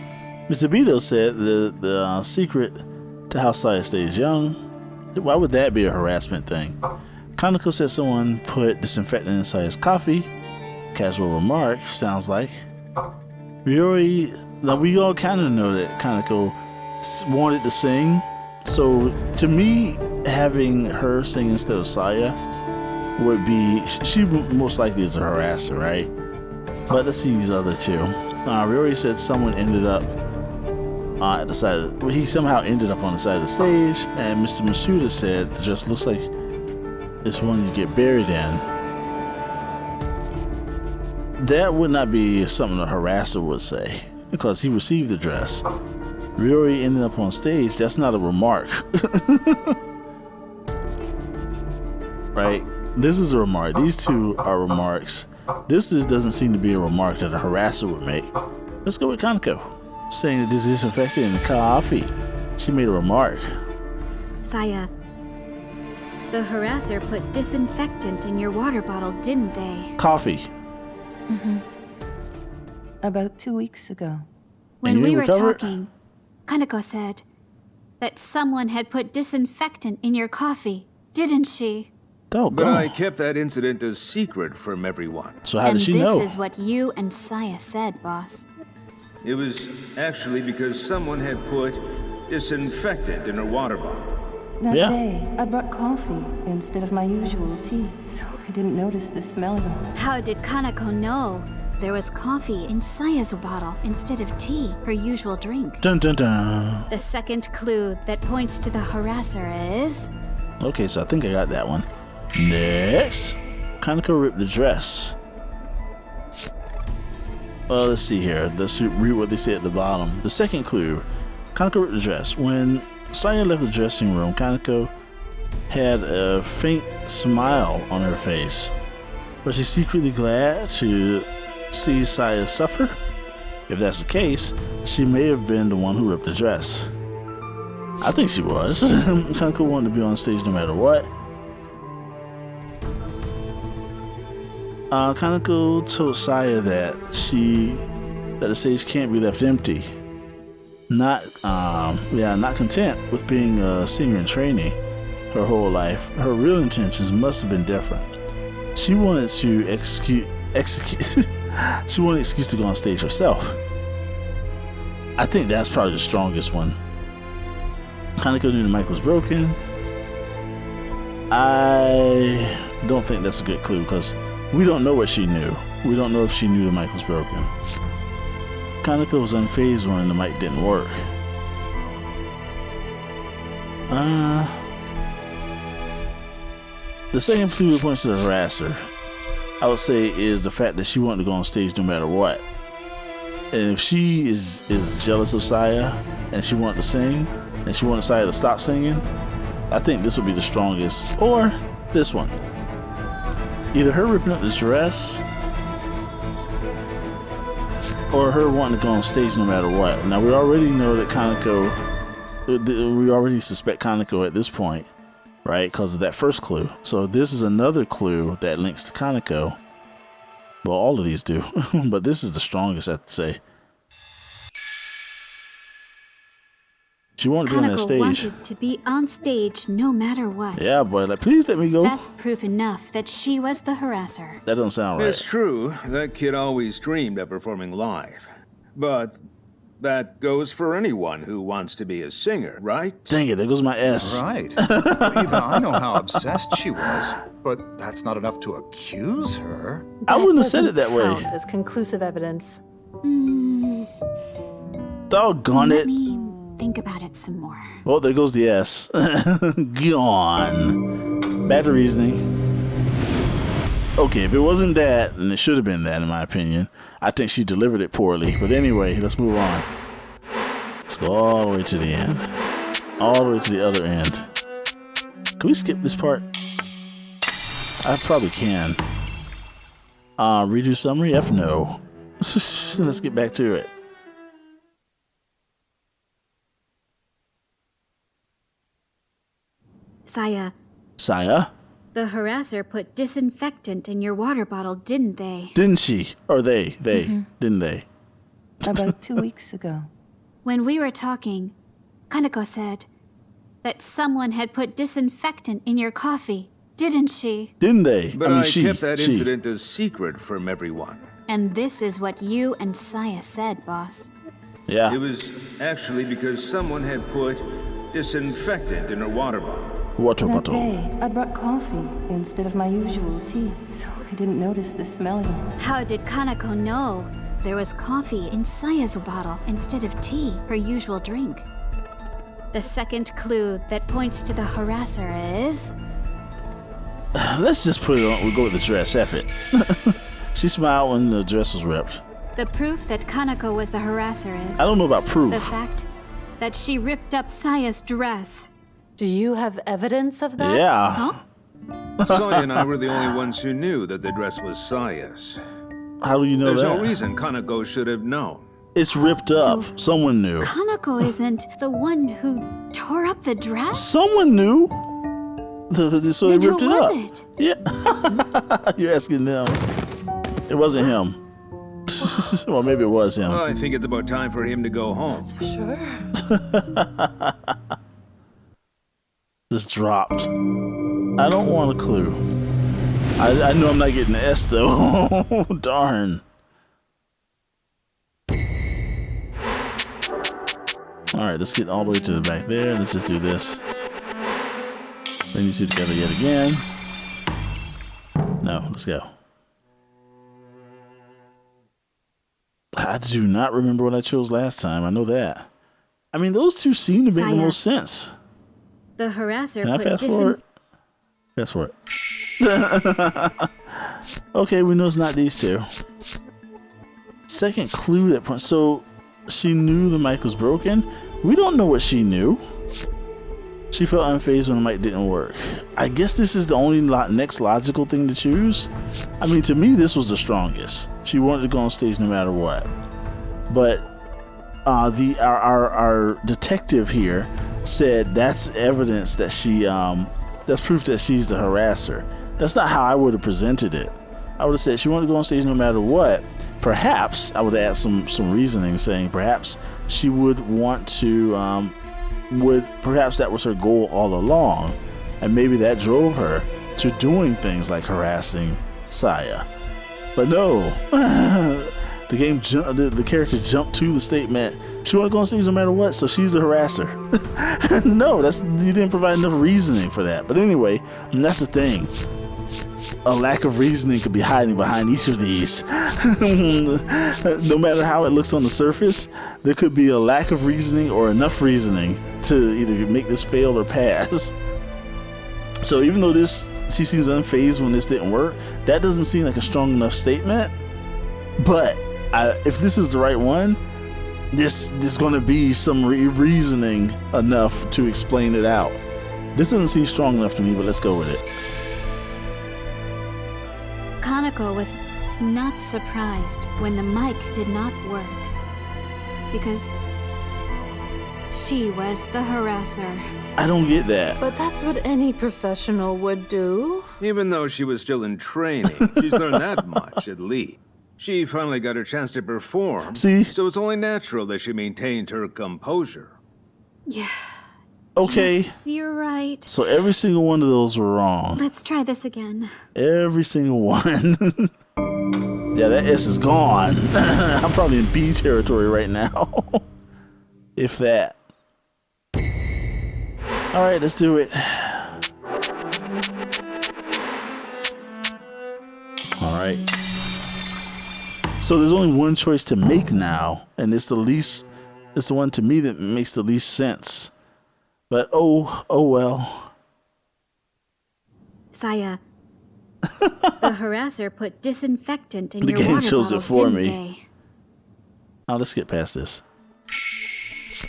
Mr. Beto said the secret to how Saya stays young. Why would that be a harassment thing? Kaneko said someone put disinfectant in Saya's coffee. Casual remark, sounds like. Ryoei, now we all kind of know that Kaneko wanted to sing. So to me, having her sing instead of Saya would be, she most likely is a harasser, right? But let's see these other 2. Ryoei said someone ended up at the side he somehow ended up on the side of the stage, and Mr. Masuda said it just looks like it's one you get buried in. That would not be something a harasser would say, because he received the dress. Ryoei ended up on stage, that's not a remark. Right? This is a remark. These 2 are remarks. This doesn't seem to be a remark that a harasser would make. Let's go with Kaneko, saying that this is disinfectant in the coffee. She made a remark. Saya, the harasser put disinfectant in your water bottle, didn't they? Coffee. Mm-hmm. About 2 weeks ago. When we were recovered? talking, Kaneko said that someone had put disinfectant in your coffee, didn't she? Doggone. But I kept that incident a secret from everyone. So how did she and know? this is what you and Saya said, boss. It was actually because someone had put disinfectant in her water bottle. That Yeah. day, I brought coffee instead of my usual tea, so I didn't notice the smell of it. How did Kaneko know there was coffee in Saya's bottle instead of tea, her usual drink? Dun dun dun. The second clue that points to the harasser is... Okay, so I think I got that one. Next, Kaneko ripped the dress. Well, let's see here. Let's read what they say at the bottom. The second clue, Kaneko ripped the dress. When Saya left the dressing room, Kaneko had a faint smile on her face. Was she secretly glad to see Saya suffer? If that's the case, she may have been the one who ripped the dress. I think she was. Kaneko wanted to be on stage no matter what. Kaneko told Saya that the stage can't be left empty. Not content with being a singer in training her whole life, her real intentions must have been different. She wanted to execute. She wanted an excuse to go on stage herself. I think that's probably the strongest one. Kaneko knew the mic was broken. I don't think that's a good clue because we don't know what she knew. We don't know if she knew the mic was broken. Kaneko was unfazed when the mic didn't work. The second clue that points to the harasser, I would say, is the fact that she wanted to go on stage no matter what. And if she is jealous of Saya and she wanted to sing and she wanted Saya to stop singing, I think this would be the strongest. Or this one. Either her ripping up the dress or her wanting to go on stage no matter what. Now we already know that Kaneko, we already suspect Kaneko at this point, right? Because of that first clue. So this is another clue that links to Kaneko. Well, all of these do, but this is the strongest, I have to say. She wanted to be on that Kaneko stage. wanted to be on stage no matter what. Yeah, boy, like, please let me go. That's proof enough that she was the harasser. That doesn't sound right. It's true, that kid always dreamed of performing live. But That goes for anyone who wants to be a singer, right? Dang it, there goes my S. Right. Even I know how obsessed she was, but that's not enough to accuse her. I wouldn't have said it that way. Count as conclusive evidence. Doggone Let it. me think about it some more. Well, there goes the S. Gone. Bad reasoning. Okay, if it wasn't that, then it should have been that, in my opinion. I think she delivered it poorly. But anyway, let's move on. Let's go all the way to the end. All the way to the other end. Can we skip this part? I probably can. Redo summary? F no. Let's get back to it. Saya? The harasser put disinfectant in your water bottle, didn't they? Didn't she? Or they, didn't they? About 2 weeks ago. When we were talking, Kaneko said that someone had put disinfectant in your coffee, didn't she? Didn't they? But I mean, kept that incident a secret from everyone. And this is what you and Saya said, boss. Yeah. It was actually because someone had put disinfectant in her water bottle. Water That bottle. day, I brought coffee instead of my usual tea, so I didn't notice the smell. How did Kaneko know there was coffee in Saya's bottle instead of tea, her usual drink? The second clue that points to the harasser is... Let's just put it on. We'll go with the dress. F it. She smiled when the dress was ripped. the proof that Kaneko was the harasser is... I don't know about proof. the fact that she ripped up Saya's dress. Do you have evidence of that? Yeah. Huh? Saya and I were the only ones who knew that the dress was Saya's. How do you know There's that? no reason Kaneko should have known. It's ripped up. So- Someone knew. Kaneko isn't the one who tore up the dress? Someone knew. So they Then who ripped it was up. it? Yeah. You're asking them. It wasn't him. Well, maybe it was him. Well, I think it's about time for him to go home. For sure. Just dropped. I don't want a clue. I know I'm not getting the S though. Darn. Alright, let's get all the way to the back there. Let's just do this. Bring these two together yet again. No, let's go. I do not remember what I chose last time. I know that. I mean, those two seem to make the Saya. most sense. The harasser Can I put fast forward? Fast forward. Okay, we know it's not these two. Second clue that point. So she knew the mic was broken. We don't know what she knew. She felt unfazed when the mic didn't work. I guess this is the only next logical thing to choose. I mean, to me, this was the strongest. She wanted to go on stage no matter what. But our detective here said that's evidence that she that's proof that she's the harasser. That's not how I would have presented it. I would have said she wanted to go on stage no matter what. Perhaps I would add some reasoning saying perhaps she would want to perhaps that was her goal all along, and maybe that drove her to doing things like harassing Saya. But no, the character jumped to the statement she wanted to go on stage no matter what, so she's the harasser. No, you didn't provide enough reasoning for that. But anyway, and that's the thing. A lack of reasoning could be hiding behind each of these. No matter how it looks on the surface, there could be a lack of reasoning or enough reasoning to either make this fail or pass. So even though she seems unfazed when this didn't work, that doesn't seem like a strong enough statement. But if this is the right one, there's going to be some reasoning enough to explain it out. This doesn't seem strong enough to me, but let's go with it. Kaneko was not surprised when the mic did not work, because she was the harasser. I don't get that. But that's what any professional would do. Even though she was still in training, she's learned that much at least. She finally got her chance to perform. See? So it's only natural that she maintained her composure. Yeah. Okay. Yes, you're right. So every single one of those were wrong. Let's try this again. Every single one. Yeah, that S is gone. I'm probably in B territory right now. if that. All right, let's do it. All right. So there's only one choice to make now, and it's the one to me that makes the least sense. But oh well. Saya, the harasser put disinfectant in The your game water chose it bottle, for didn't me. they? Now let's get past this.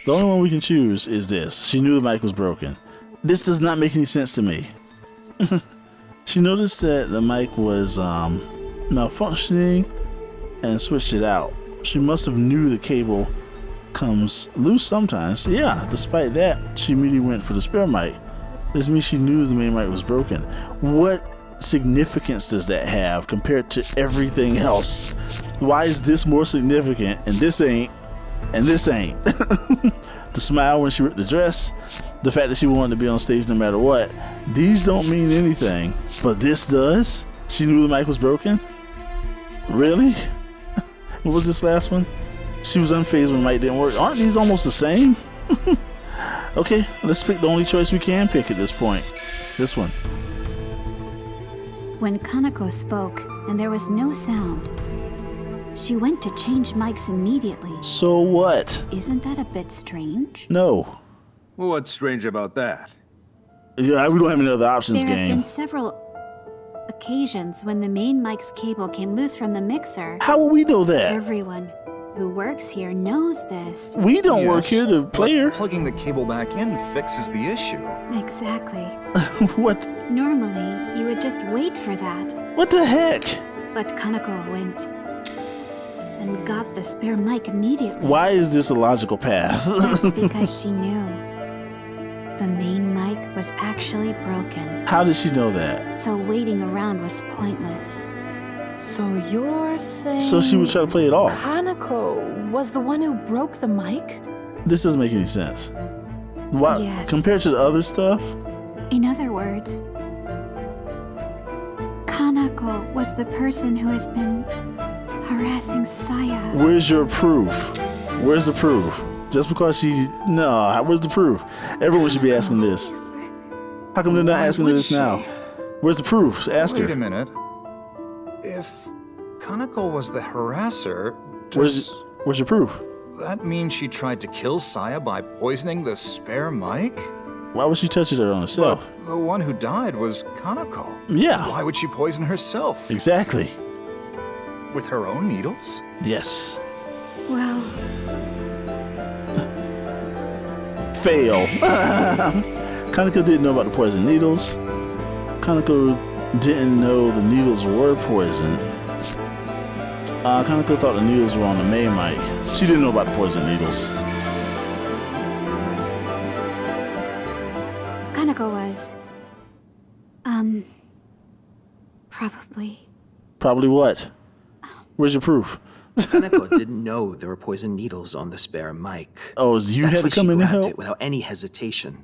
The only one we can choose is this. She knew the mic was broken. This does not make any sense to me. She noticed that the mic was malfunctioning and switched it out. She must have knew the cable comes loose sometimes. Yeah, despite that, she immediately went for the spare mic. This means she knew the main mic was broken. What significance does that have compared to everything else? Why is this more significant and this ain't? And this ain't? The smile when she ripped the dress, the fact that she wanted to be on stage no matter what, these don't mean anything, but this does? She knew the mic was broken? Really? What was this last one? She was unfazed when the mic didn't work. Aren't these almost the same? Okay, let's pick the only choice we can pick at this point. This one. When Kanako spoke and there was no sound, she went to change mics immediately. So what? Isn't that a bit strange? No. Well, what's strange about that? Yeah, we don't have any other options, There have game. been several occasions when the main mic's cable came loose from the mixer. How will we know that? Everyone who works here knows this. We don't work Yes, here to play her. but plugging the cable back in fixes the issue. Exactly. What? Normally, you would just wait for that. What the heck? But Kanako went and got the spare mic immediately. Why is this a logical path? That's because she knew the main mic was actually broken. How did she know that? So waiting around was pointless. So you're saying... So she would try to play it off. Kanako was the one who broke the mic? This doesn't make any sense. Why? Yes. Compared to the other stuff? In other words, Kanako was the person who has been harassing Saya. Where's your proof? Where's the proof? Just because she... No, where's the proof? Everyone should be asking this. How come they're not asking her this now? Where's the proof? Ask Wait a her. minute. If Kanako was the harasser, Where's your proof? that mean she tried to kill Saya by poisoning the spare mic? Why would she touch it on herself? But the one who died was Kanako. Yeah, Why would she poison herself? exactly. With her own needles? Yes. Well, Fail. Kanako didn't know about the poison needles. Kanako didn't know the needles were poison. Kanako thought the needles were on the main mic. She didn't know about the poison needles. Kanako was, probably. Probably what? Where's your proof? Kanako didn't know there were poison needles on the spare mic. Oh, you That's had why to come she in and grabbed help? it without any hesitation.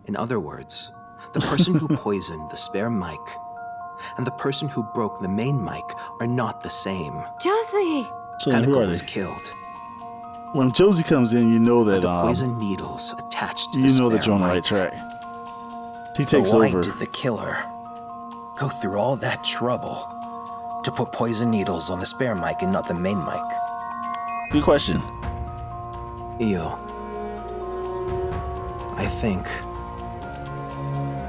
In other words, the person who poisoned the spare mic and the person who broke the main mic are not the same. Josui! So who Kanako are was they? killed. When Josie comes in, you know that The poison needles attached to the you know that spare you're on the right mic. track. He takes But why over. did the killer go through all that trouble to put poison needles on the spare mic and not the main mic? Good question. Io, I think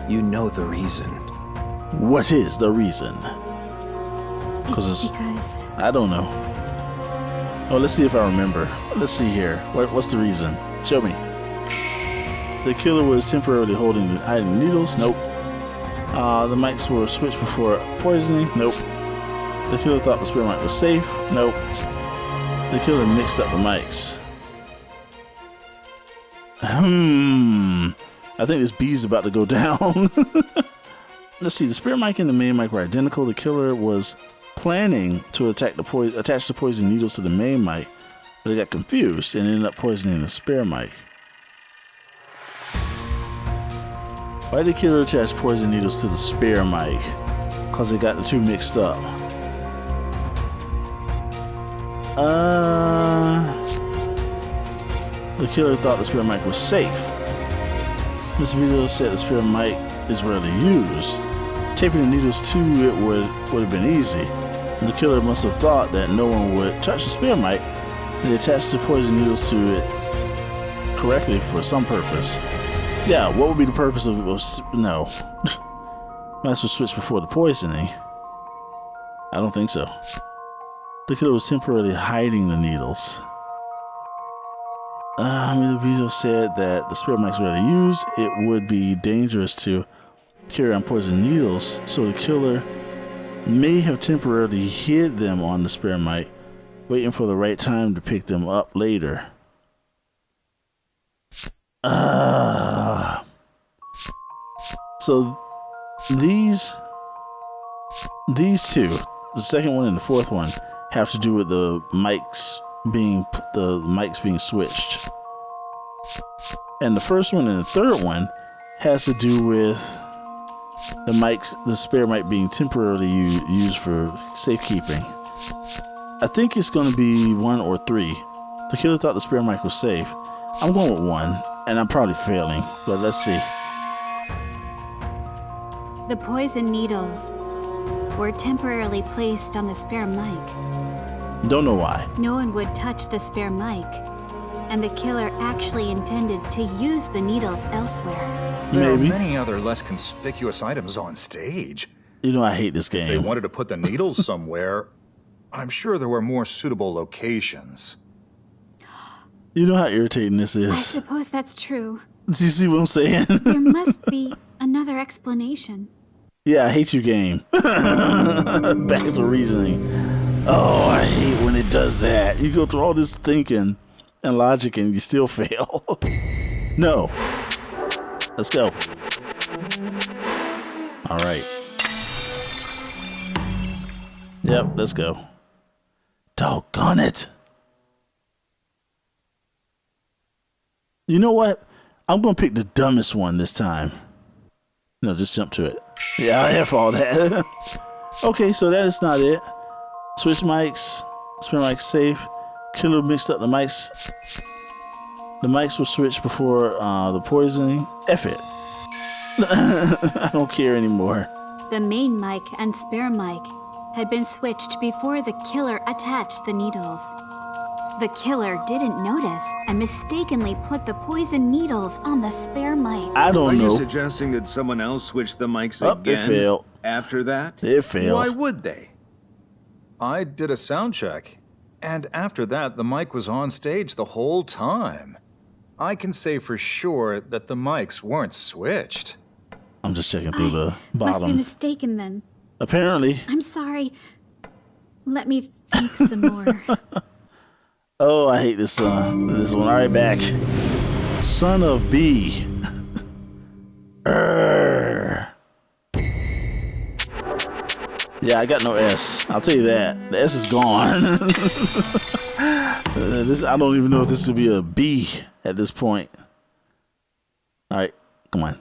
you know the reason. What is the reason? It's because I don't know. Oh, let's see if I remember. Let's see here. What's the reason? Show me. The killer was temporarily hiding the needles. Nope. The mics were switched before poisoning. Nope. The killer thought the spare mic was safe. Nope. The killer mixed up the mics. I think this bee's about to go down. Let's see. The spare mic and the main mic were identical. The killer was planning to attach the poison needles to the main mic, but they got confused and ended up poisoning the spare mic. Why did the killer attach poison needles to the spare mic? Because they got the two mixed up. The killer thought the spirit mic was safe. Mr. Vito said the spirit mic is rarely used. Taping the needles to it would have been easy. The killer must have thought that no one would touch the spirit mic, and he attached the poison needles to it correctly for some purpose. Yeah, what would be the purpose of no. Might as well switch before the poisoning. I don't think so. The killer was temporarily hiding the needles. Mr. Vito said that the spirit mics rarely used. It would be dangerous to carry on poison needles, so the killer may have temporarily hid them on the spirit mic, waiting for the right time to pick them up later. So these two, the second one and the fourth one, have to do with the mics being switched, and the first one and the third one has to do with the spare mic being temporarily used for safekeeping. I think it's going to be 1 or 3. The killer thought the spare mic was safe. I'm going with 1, and I'm probably failing, but let's see. The poison needles were temporarily placed on the spare mic. Don't know why. No one would touch the spare mic, and the killer actually intended to use the needles elsewhere. There are Maybe. many other less conspicuous items on stage. You know, I hate this game. If they wanted to put the needles somewhere, I'm sure there were more suitable locations. You know how irritating this I is. suppose that's true. Do you see what I'm saying? There must be another explanation. Yeah, I hate you, game. Back to reasoning. Oh, I hate when it does that. You go through all this thinking and logic and you still fail. No. Let's go. All right. Yep, let's go. Doggone it. You know what? I'm going to pick the dumbest one this time. No, just jump to it. Yeah, I have all that. Okay, so that is not it. Switch mics. Spin mic safe. Killer mixed up the mics. The mics were switched before the poisoning. F it. I don't care anymore. The main mic and spare mic had been switched before the killer attached the needles. The killer didn't notice and mistakenly put the poison needles on the spare mic. I don't know. Are you suggesting that someone else switched the mics again? It failed. After that? It failed. Why would they? I did a sound check, and after that, the mic was on stage the whole time. I can say for sure that the mics weren't switched. I'm just checking through the Must be bottom. mistaken then. Apparently. I'm sorry. Let me think some more. Oh, I hate this one. All right, back. Son of B. Yeah, I got no S. I'll tell you that. The S is gone. I don't even know if this would be a B at this point. All right, come on.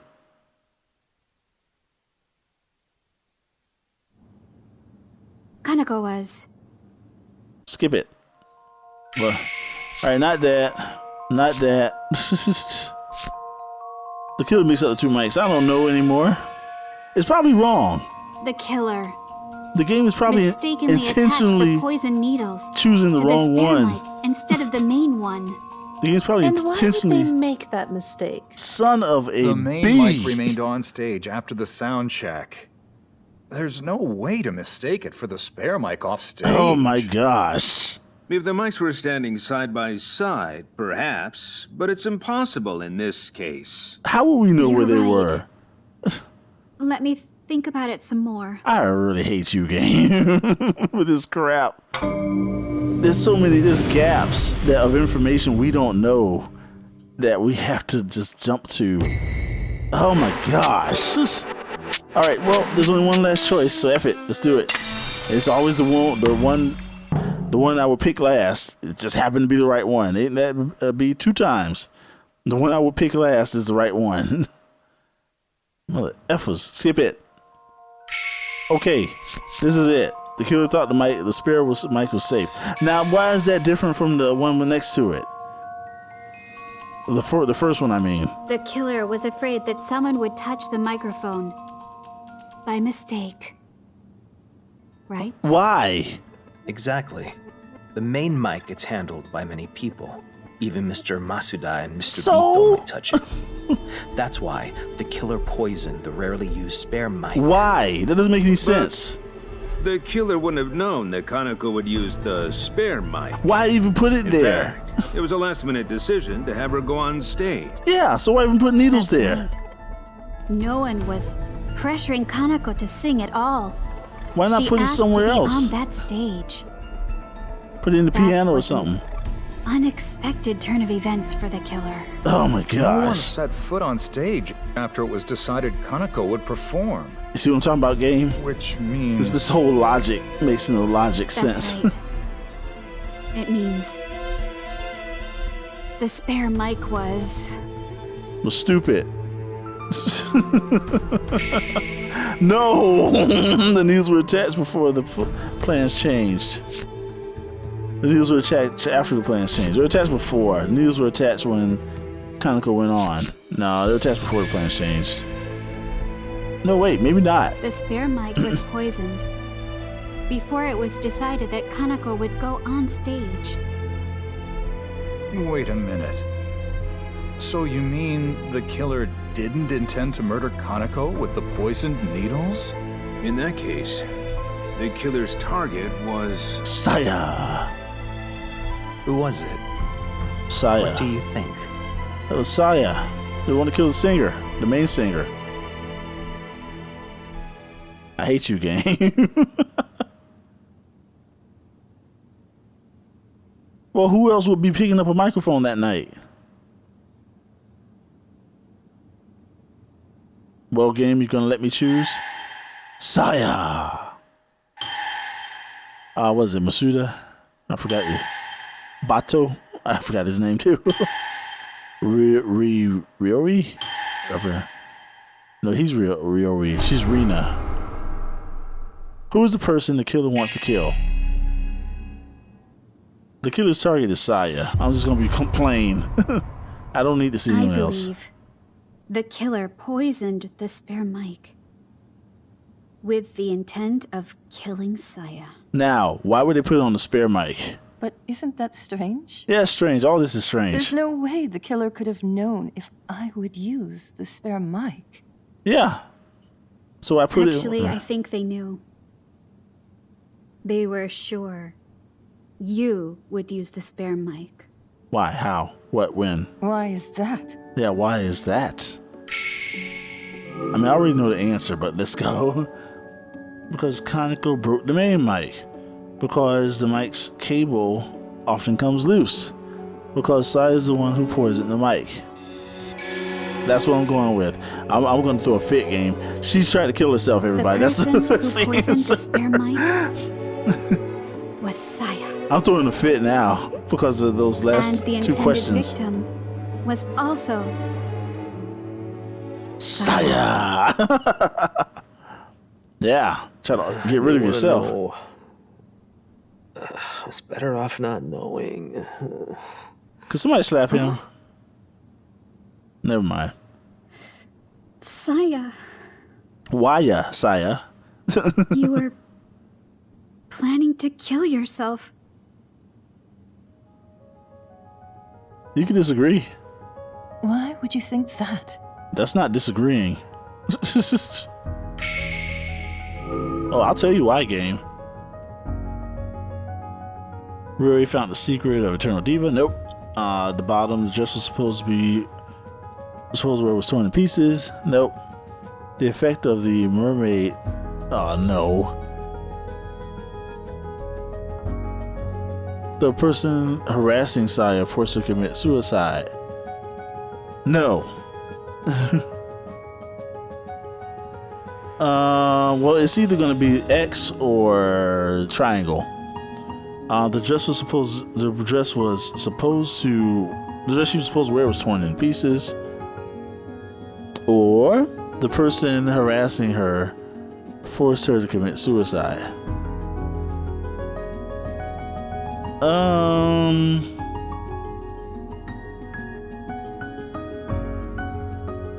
Kanako was. Skip it. Well, all right, not that. Not that. The killer mixed up the two mics. I don't know anymore. It's probably wrong. The killer The game is probably mistakenly intentionally attached the poison needles choosing the to wrong the spare one. mic instead of the main one. The game's probably And why would they intentionally make that mistake? son of a The main B. mic remained on stage after the sound check. There's no way to mistake it for the spare mic off stage. Oh my gosh. If the mics were standing side by side, perhaps, but it's impossible in this case. How will we know You're where they right. were? Let me think about it some more. I really hate you, game, with this crap. There's gaps of information we don't know that we have to just jump to. Oh my gosh. All right, well, there's only one last choice, so F it. Let's do it. It's always the one I would pick last. It just happened to be the right one. Ain't that be 2 times? The one I would pick last is the right one. Mother effers. Skip it. Okay, this is it. The killer thought the spare mic was safe. Now, why is that different from the one next to it? The first one, I mean. The killer was afraid that someone would touch the microphone by mistake. Right? Why? Exactly. The main mic gets handled by many people. Even Mr. Masuda and Mr. So? Bito might touch it. That's why the killer poisoned the rarely used spare mic. Why? That doesn't make any sense. The killer wouldn't have known that Kaneko would use the spare mic. Why even put it In there? fact, it was a last-minute decision to have her go on stage. Yeah, so why even put needles That's there? right. No one was pressuring Kaneko to sing at all. Why not She put it asked somewhere to be else? on that stage. Put it in the That piano or was an something. Unexpected turn of events for the killer. Oh my No one gosh. set foot on stage after it was decided Kaneko would perform. You see what I'm talking about, game? Which means... This whole logic makes no logic That's sense. right. It means the spare mic was... Was stupid. No! The needles were attached before the plans changed. The needles were attached after the plans changed. They were attached before. The needles were attached when Kaneko went on. No, they were attached before the plans changed. No, wait, maybe not. The spare mic was poisoned before it was decided that Kaneko would go on stage. Wait a minute. So you mean the killer didn't intend to murder Kaneko with the poisoned needles? In that case, the killer's target was... Saya. Who was it? Saya. What do you think? It was Saya. They want to kill the singer, the main singer. I hate you, game. Well, who else would be picking up a microphone that night? Well, game, you gonna let me choose? Saya. Was it Masuda? I forgot you. Bato? I forgot his name too. Ryoei? I forgot. No, he's Ryoei. She's Rina. Who is the person the killer wants to kill? The killer's target is Saya. I'm just gonna be plain. I don't need to see I anyone else. believe the killer poisoned the spare mic with the intent of killing Saya. Now, why would they put it on the spare mic? But isn't that strange? Yeah, it's strange. All this is strange. There's no way the killer could have known if I would use the spare mic. Yeah. So I put Actually, it. I think they knew. They were sure you would use the spare mic. Why? How? What? When? Why is that? Yeah, why is that? I mean, I already know the answer, but let's go. Because Kaneko broke the main mic. Because the mic's cable often comes loose. Because Saya's the one who poisoned the mic. That's what I'm going with. I'm going to throw a fit game. She's trying to kill herself, everybody. The person That's who the poisoned answer. the spare mic was Saya. I'm throwing a fit now because of those And last the two intended questions. victim was also Saya. Yeah, try to get rid of yourself. It's better off not knowing. Could somebody slap him? Never mind. Saya. Why, Saya? You were planning to kill yourself. You can disagree. Why would you think that? That's not disagreeing. Oh, I'll tell you why, game. Ryoei found the secret of Eternal Diva. Nope. The bottom, the dress was supposed to wear was torn in pieces. Nope. The effect of the mermaid. Oh, no. The person harassing Saya forced her to commit suicide. No. Well, it's either going to be X or triangle. The dress she was supposed to wear was torn in pieces. Or the person harassing her forced her to commit suicide.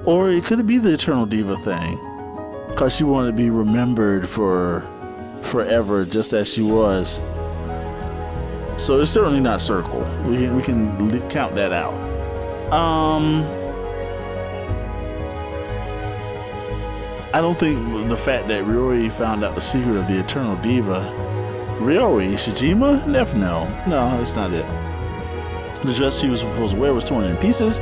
Or it could be the Eternal Diva thing. Because she wanted to be remembered for forever, just as she was. So it's certainly not Circle. We can count that out. I don't think the fact that Ryoei found out the secret of the Eternal Diva. Ryoei? Shijima? Never no. No, that's not it. The dress she was supposed to wear was torn in pieces,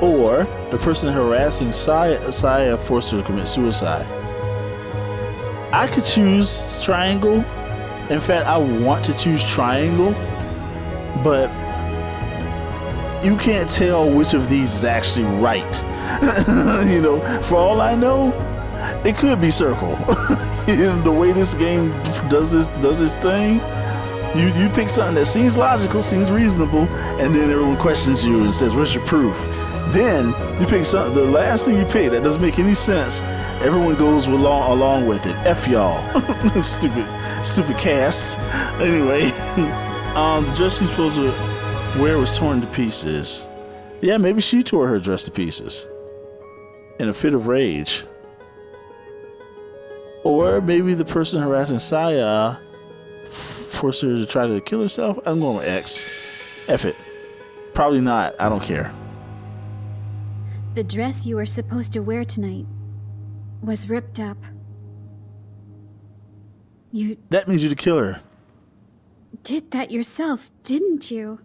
or the person harassing Saya forced her to commit suicide. I could choose Triangle. In fact, I want to choose Triangle, but you can't tell which of these is actually right. You know, for all I know, it could be Circle. The way this game does this thing, you pick something that seems logical, seems reasonable, and then everyone questions you and says, "Where's your proof?" Then you pick something, the last thing you pick that doesn't make any sense. Everyone goes along with it. F y'all. Stupid cast. Anyway, the dress she's supposed to wear was torn to pieces. Yeah, maybe she tore her dress to pieces in a fit of rage. Or maybe the person harassing Saya forced her to try to kill herself. I'm going with X. F it. Probably not. I don't care. The dress you were supposed to wear tonight was ripped up. You That means you to kill her. did that yourself, didn't you?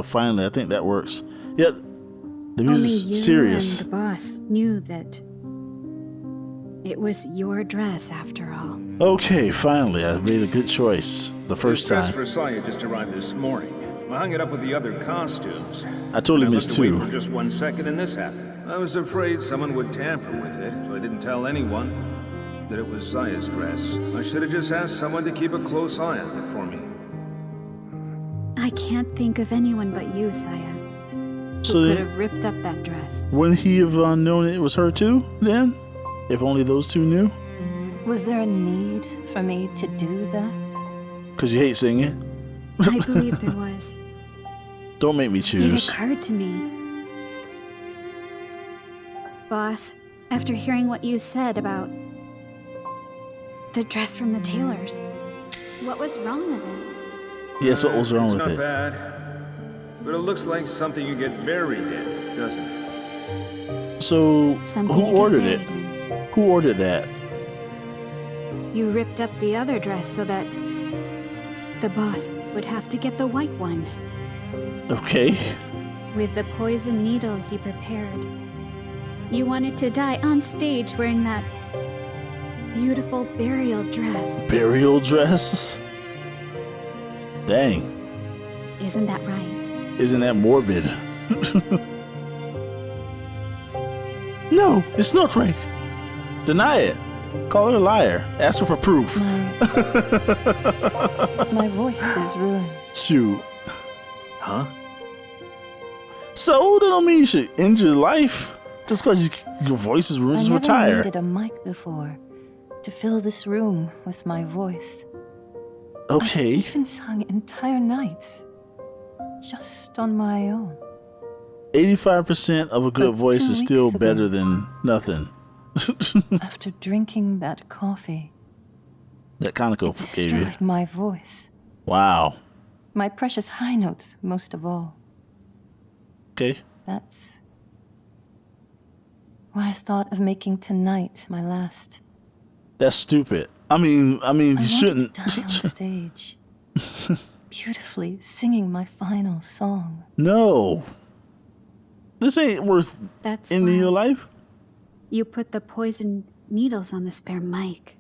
Finally, I think that works. Yep. The Only music's you serious. and the boss knew that it was your dress after all. Okay, finally, I made a good choice the first This dress time. for Saya just arrived this morning. I hung it up with the other costumes. I totally I missed looked away two. for just 1 second and this happened. I was afraid someone would tamper with it, so I didn't tell anyone that it was Saya's dress. I should have just asked someone to keep a close eye on it for me. I can't think of anyone but you, Saya, So who could then, have ripped up that dress. wouldn't he have known it was her too, then? If only those two knew? Was there a need for me to do that? Because you hate singing? I believe there was. Don't make me It choose. occurred to me. Boss, after hearing what you said about the dress from the tailors, what was wrong with it? Yes, what was wrong It's with not it? bad, but it looks like something you get buried in, doesn't it? So, Something who to get ordered it? buried in. Who ordered that? You ripped up the other dress so that the boss would have to get the white one. Okay. With the poison needles you prepared. You wanted to die on stage wearing that beautiful burial dress. Burial dress? Dang. Isn't that right? Isn't that morbid? No, it's not right. Deny it. Call her a liar. Ask her for proof. My voice is ruined. Shoot. Huh? So that don't mean you should end your life just because your voice is ruined. I Just never retire. needed a mic before to fill this room with my voice. I Okay. even sung entire nights just on my own. 85% of a good But voice 2 is still weeks ago- better than nothing. After drinking that coffee, That Conoco it gave you. destroyed my voice. Wow. My precious high notes, most of all. Okay. That's why I thought of making tonight my last. That's stupid. I mean, I you wanted shouldn't. to die on stage, beautifully singing my final song. No. This ain't worth That's ending why your life. you put the poison needles on the spare mic.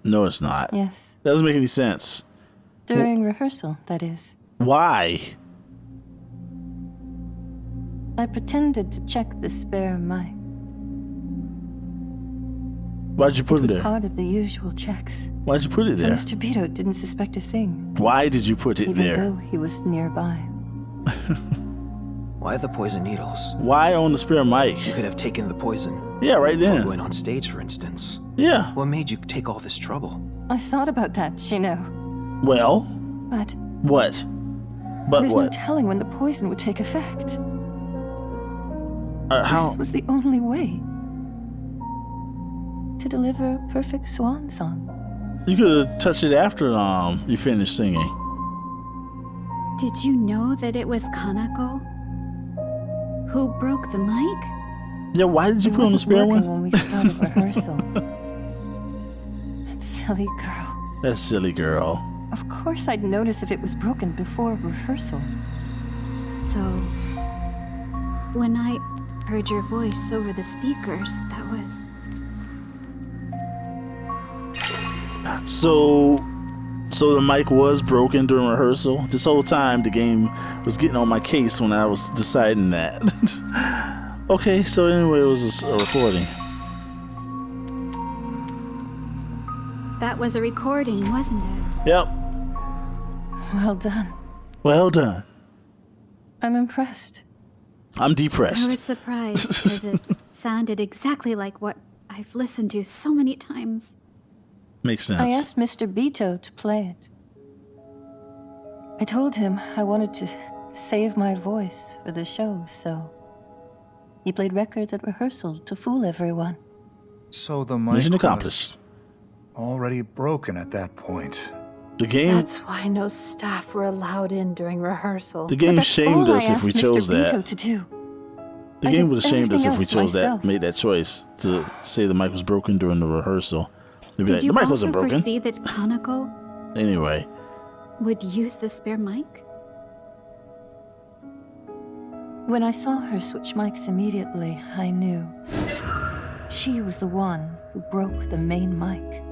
No, it's not. Yes, That doesn't make any sense. during rehearsal, that is. Why? I pretended to check the spare mic. Why'd you put It it was there? part of the usual checks. Why'd you put it So there? Mr. Beto didn't suspect a thing, Why did you put it even there? though he was nearby. Why the poison needles? Why on the spare mic? You could have taken the poison. Yeah, right Before then. going on stage, for instance. Yeah. What made you take all this trouble? I thought about that, you know, Well, but what? But there's no what? telling when the poison would take effect. How? This was the only way to deliver a perfect swan song. You could have touched it after you finished singing. Did you know that it was Kanako who broke the mic? Yeah, why did you It put on the wasn't spare working one? when we started rehearsal. That silly girl. That silly girl. Of course I'd notice if it was broken before rehearsal. So, when I heard your voice over the speakers, that was... So the mic was broken during rehearsal. This whole time, the game was getting on my case when I was deciding that. Okay, so anyway, it was a recording. That was a recording, wasn't it? Yep. Well done. Well done. I'm impressed. I'm I depressed. was surprised because it sounded exactly like what I've listened to so many times. Makes sense. I asked Mr. Bito to play it. I told him I wanted to save my voice for the show, so he played records at rehearsal to fool everyone. So the mic Mission was accomplished. already broken at that point. The game. That's why no staff were allowed in during rehearsal. The game That's shamed all us I if we asked chose Mr. Bito that. to do. The I game did would have shamed us if everything we else chose myself. that, made that choice to say the mic was broken during the rehearsal. They'd be Did like, you the mic also wasn't broken. foresee that Kanako Anyway, would use the spare mic? When I saw her switch mics immediately, I knew she was the one who broke the main mic.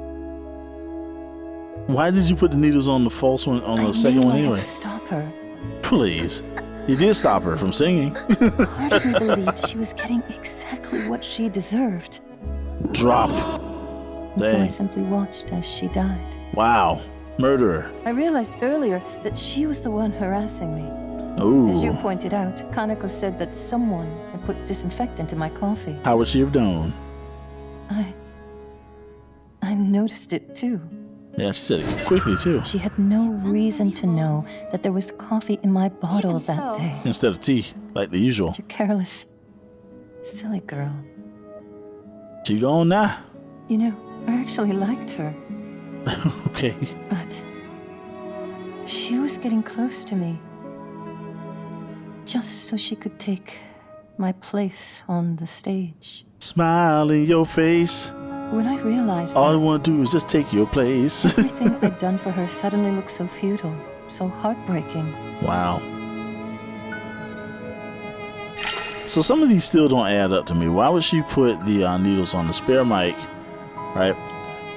why did you put the needles on the false one, on the I second knew one I had anyway? to stop her. Please. You did stop her from singing. Part of me believed she was getting exactly what she deserved. Drop. And so I Dang. simply watched as she died. Wow. Murderer. I realized earlier that she was the one harassing me. Ooh. As you pointed out, Kaneko said that someone had put disinfectant in my coffee. How would she have known? I noticed it too. Yeah, she said it quickly too. She had no reason to know that there was coffee in my bottle Even that so. day. Instead of tea, like the usual. Such a careless, silly girl. She gone now. You know, I actually liked her, Okay. but she was getting close to me. Just so she could take my place on the stage. Smile in your face. When I realized All I that want to do is just take your place. everything I'd done for her suddenly looked so futile, so heartbreaking. Wow. So some of these still don't add up to me. Why would she put the needles on the spare mic, right?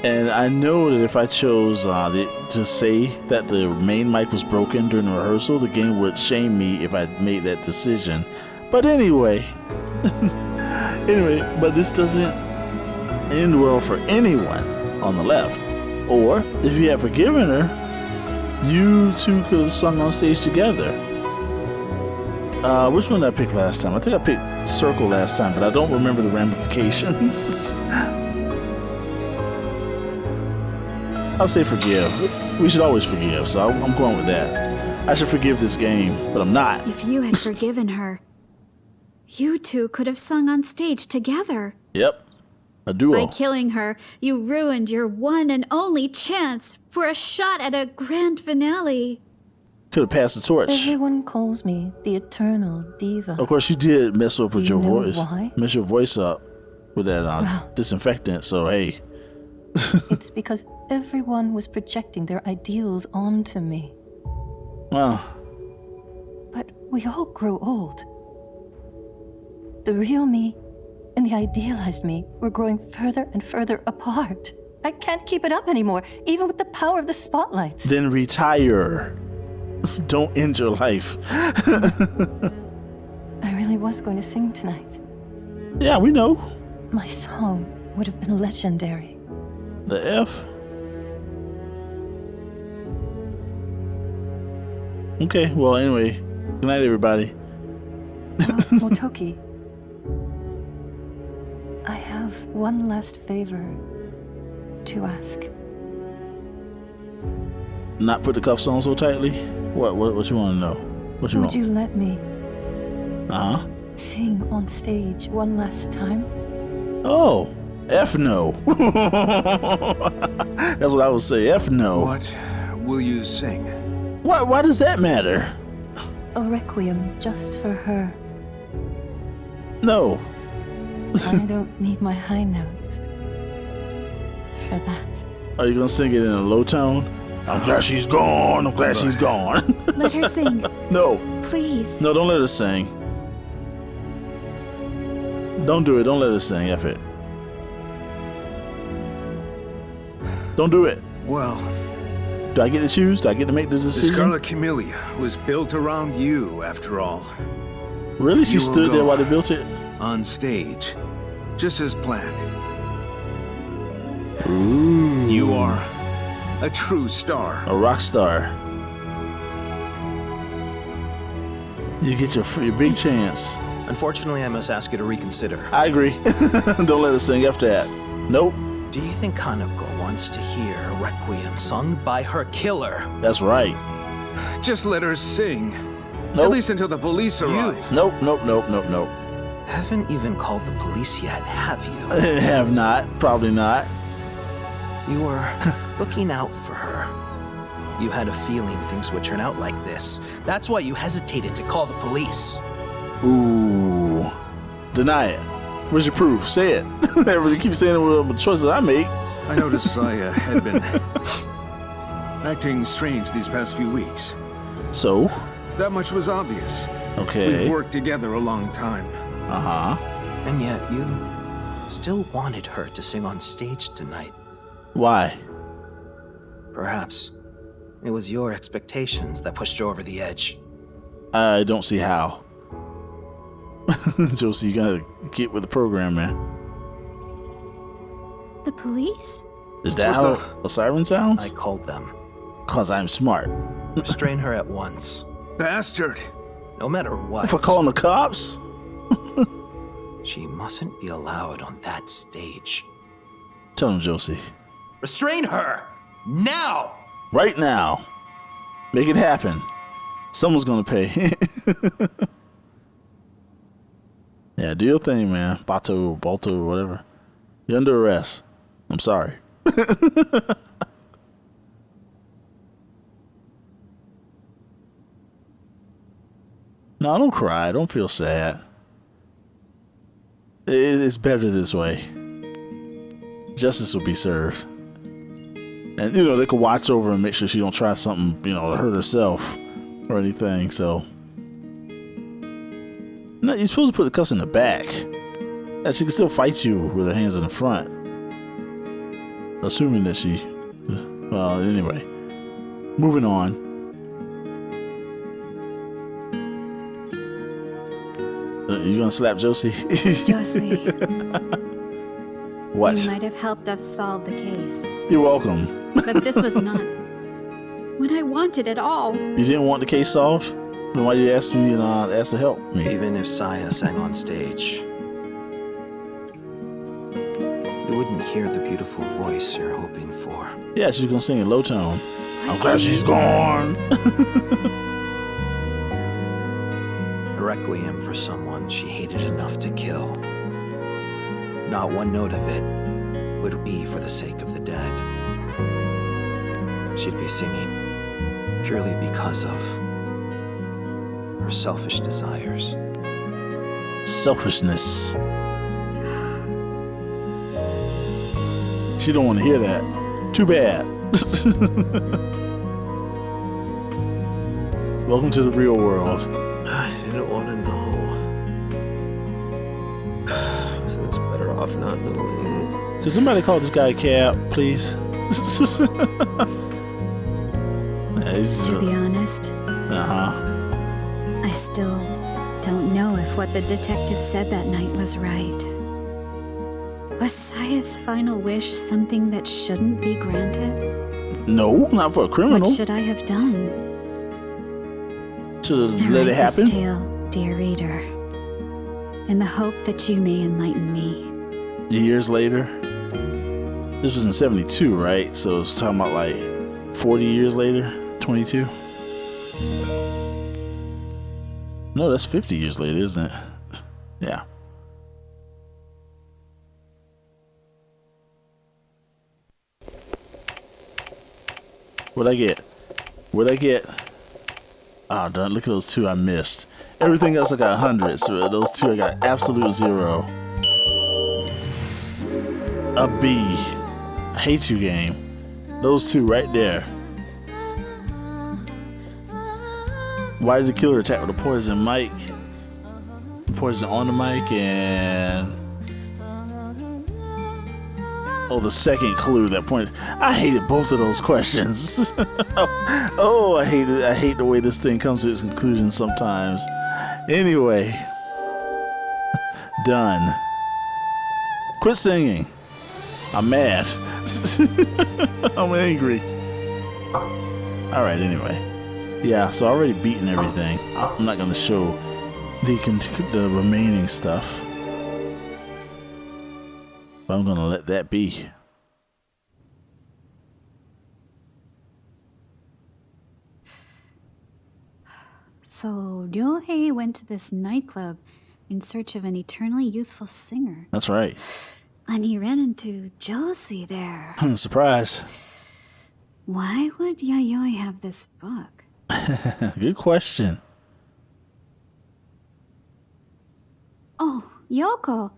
And I know that if I chose to say that the main mic was broken during the rehearsal, the game would shame me if I made that decision. But anyway, but this doesn't end well for anyone on the left. Or if you had forgiven her, you two could have sung on stage together. Which one did I pick last time? I think I picked Circle last time, but I don't remember the ramifications. I'll say forgive. We should always forgive, so I'm going with that. I should forgive this game, but I'm not. If you had forgiven her, you two could have sung on stage together. Yep, a duo. By killing her, you ruined your one and only chance for a shot at a grand finale. Could have passed the torch. Everyone calls me the eternal diva. Of course, you did mess up with Do your you know voice. why? Mess your voice up with that Well. disinfectant, so hey. It's because everyone was projecting their ideals onto me. Well, But we all grow old. The real me and the idealized me were growing further and further apart. I can't keep it up anymore, even with the power of the spotlights. then retire. Don't end your life. I really was going to sing tonight. Yeah, we know. My song would have been legendary. The F. Okay, well, anyway. Good night, everybody. Motoki, I have one last favor to ask. Not put the cuffs on so tightly? What you want to know? What you Would want? you let me sing on stage one last time? Oh, F no. That's what I would say, F no. What will you sing? Why does that matter? A requiem just for her. No. I don't need my high notes for that. Are you gonna sing it in a low tone? I'm glad she's gone. I'm glad she's gone. Let her sing. No. Please. No, don't let her sing. Don't do it. Don't let her sing. F it. Don't do it. Well, Do I get to choose? Do I get to make the the decision? Scarlet Camellia was built around you, after all. Really? She You will stood there go while they built it? on stage, just as planned. Ooh. You are a true star. A rock star. You get your big chance. Unfortunately, I must ask you to reconsider. I agree. Don't let her sing after that. Nope. Do you think Kaneko wants to hear a requiem sung by her killer? That's right. Just let her sing. Nope. At least until the police arrive. Nope, nope, nope, nope, nope. Haven't even called the police yet, have you? Have not. Probably not. You were looking out for her. You had a feeling things would turn out like this. That's why you hesitated to call the police. Ooh. Deny it. Where's your proof? Say it. I really keep saying it with the choices I make. I noticed Saya had been acting strange these past few weeks. So? That much was obvious. Okay. We've worked together a long time. Uh-huh. And yet you still wanted her to sing on stage tonight. Why? Perhaps it was your expectations that pushed her over the edge. I don't see how. Josui, you gotta get with the program, man. The police? Is that What how a siren sounds? I called them. Cause I'm smart. Restrain her at once. Bastard! No matter what. For calling the cops? She mustn't be allowed on that stage. Tell him, Josui. Restrain her! Now! Right now. Make it happen. Someone's gonna pay. Yeah, do your thing, man. Balto, whatever. You're under arrest. I'm sorry. No, don't cry. Don't feel sad. It's better this way. Justice will be served. And, they could watch over and make sure she don't try something, to hurt herself or anything, so. No, you're supposed to put the cuffs in the back. Yeah, she can still fight you with her hands in the front. Assuming that she... Well, anyway. Moving on. You gonna slap Josui? Josui. What? You might have helped us solve the case. You're welcome. But this was not what I wanted at all. You didn't want the case solved? Then why you asked me asked to help me? Even if Saya sang on stage, you wouldn't hear the beautiful voice you're hoping for. Yeah, she's gonna sing in low tone. I'm glad she's gone. A requiem for someone she hated enough to kill. Not one note of it would be for the sake of the dead. She'd be singing purely because of her selfish desires. Selfishness. She don't want to hear that. Too bad. Welcome to the real world. I didn't want to know. So it's better off not knowing. Could somebody call this guy a cab, please? To be honest, Uh-huh. I still don't know if what the detective said that night was right. Was Saya's final wish something that shouldn't be granted? No, not for a criminal. What should I have done? Should have I let write it happen. this tale, dear reader, in the hope that you may enlighten me. Years later. This was in 72, right? So it's talking about like 40 years later, 22. No, that's 50 years later, isn't it? Yeah. What'd I get? What'd I get? Oh, darn, look at those two I missed. Everything else I got 100, so those two I got absolute 0. A B. I hate you, game. Those two right there. Why did the killer attack with a poison mic? Poison on the mic and... Oh, the second clue that pointed. I hated both of those questions. Oh, I hate it. I hate the way this thing comes to its conclusion sometimes. Anyway, done. Quit singing. I'm mad. I'm angry. All right. Anyway, yeah. So I already beaten everything. I'm not gonna show the remaining stuff. I'm gonna let that be. So Ryoei went to this nightclub in search of an eternally youthful singer. That's right. And he ran into Josui there. Surprise. Why would Yayoi have this book? Good question. Oh, Yoko.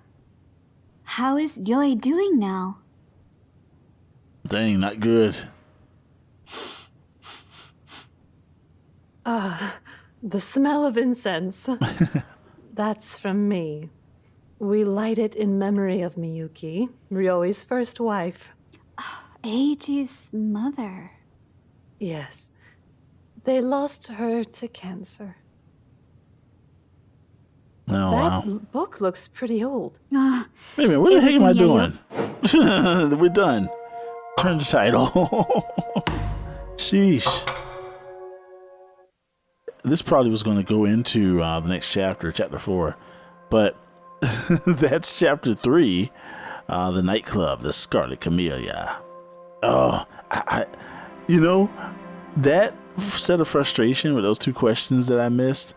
How is Ryoei doing now? Dang, not good. The smell of incense. That's from me. We light it in memory of Miyuki, Ryoei's first wife. Eiichi's mother. Yes. They lost her to cancer. Oh, That wow. book looks pretty old. Wait a minute, what the heck am I doing? We're done. Turn the title. Sheesh. This probably was going to go into the next chapter, chapter 4. But that's chapter 3, the nightclub, the Scarlet Camellia. Oh, you know, that set of frustration with those two questions that I missed,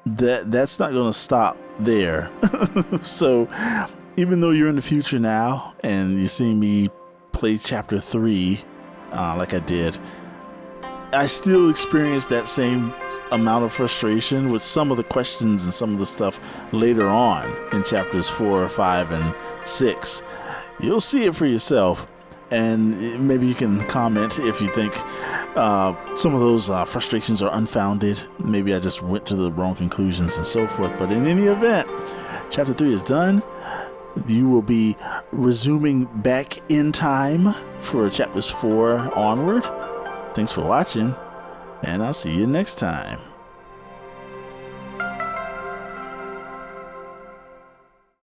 that's not going to stop there. So even though you're in the future now and you see me play chapter 3 like I did, I still experience that same amount of frustration with some of the questions and some of the stuff later on in chapters 4, 5, and 6. You'll see it for yourself, and maybe you can comment if you think some of those frustrations are unfounded. Maybe I just went to the wrong conclusions and so forth. But in any event, chapter 3 is done. You will be resuming back in time for chapters 4 onward. Thanks for watching, and I'll see you next time.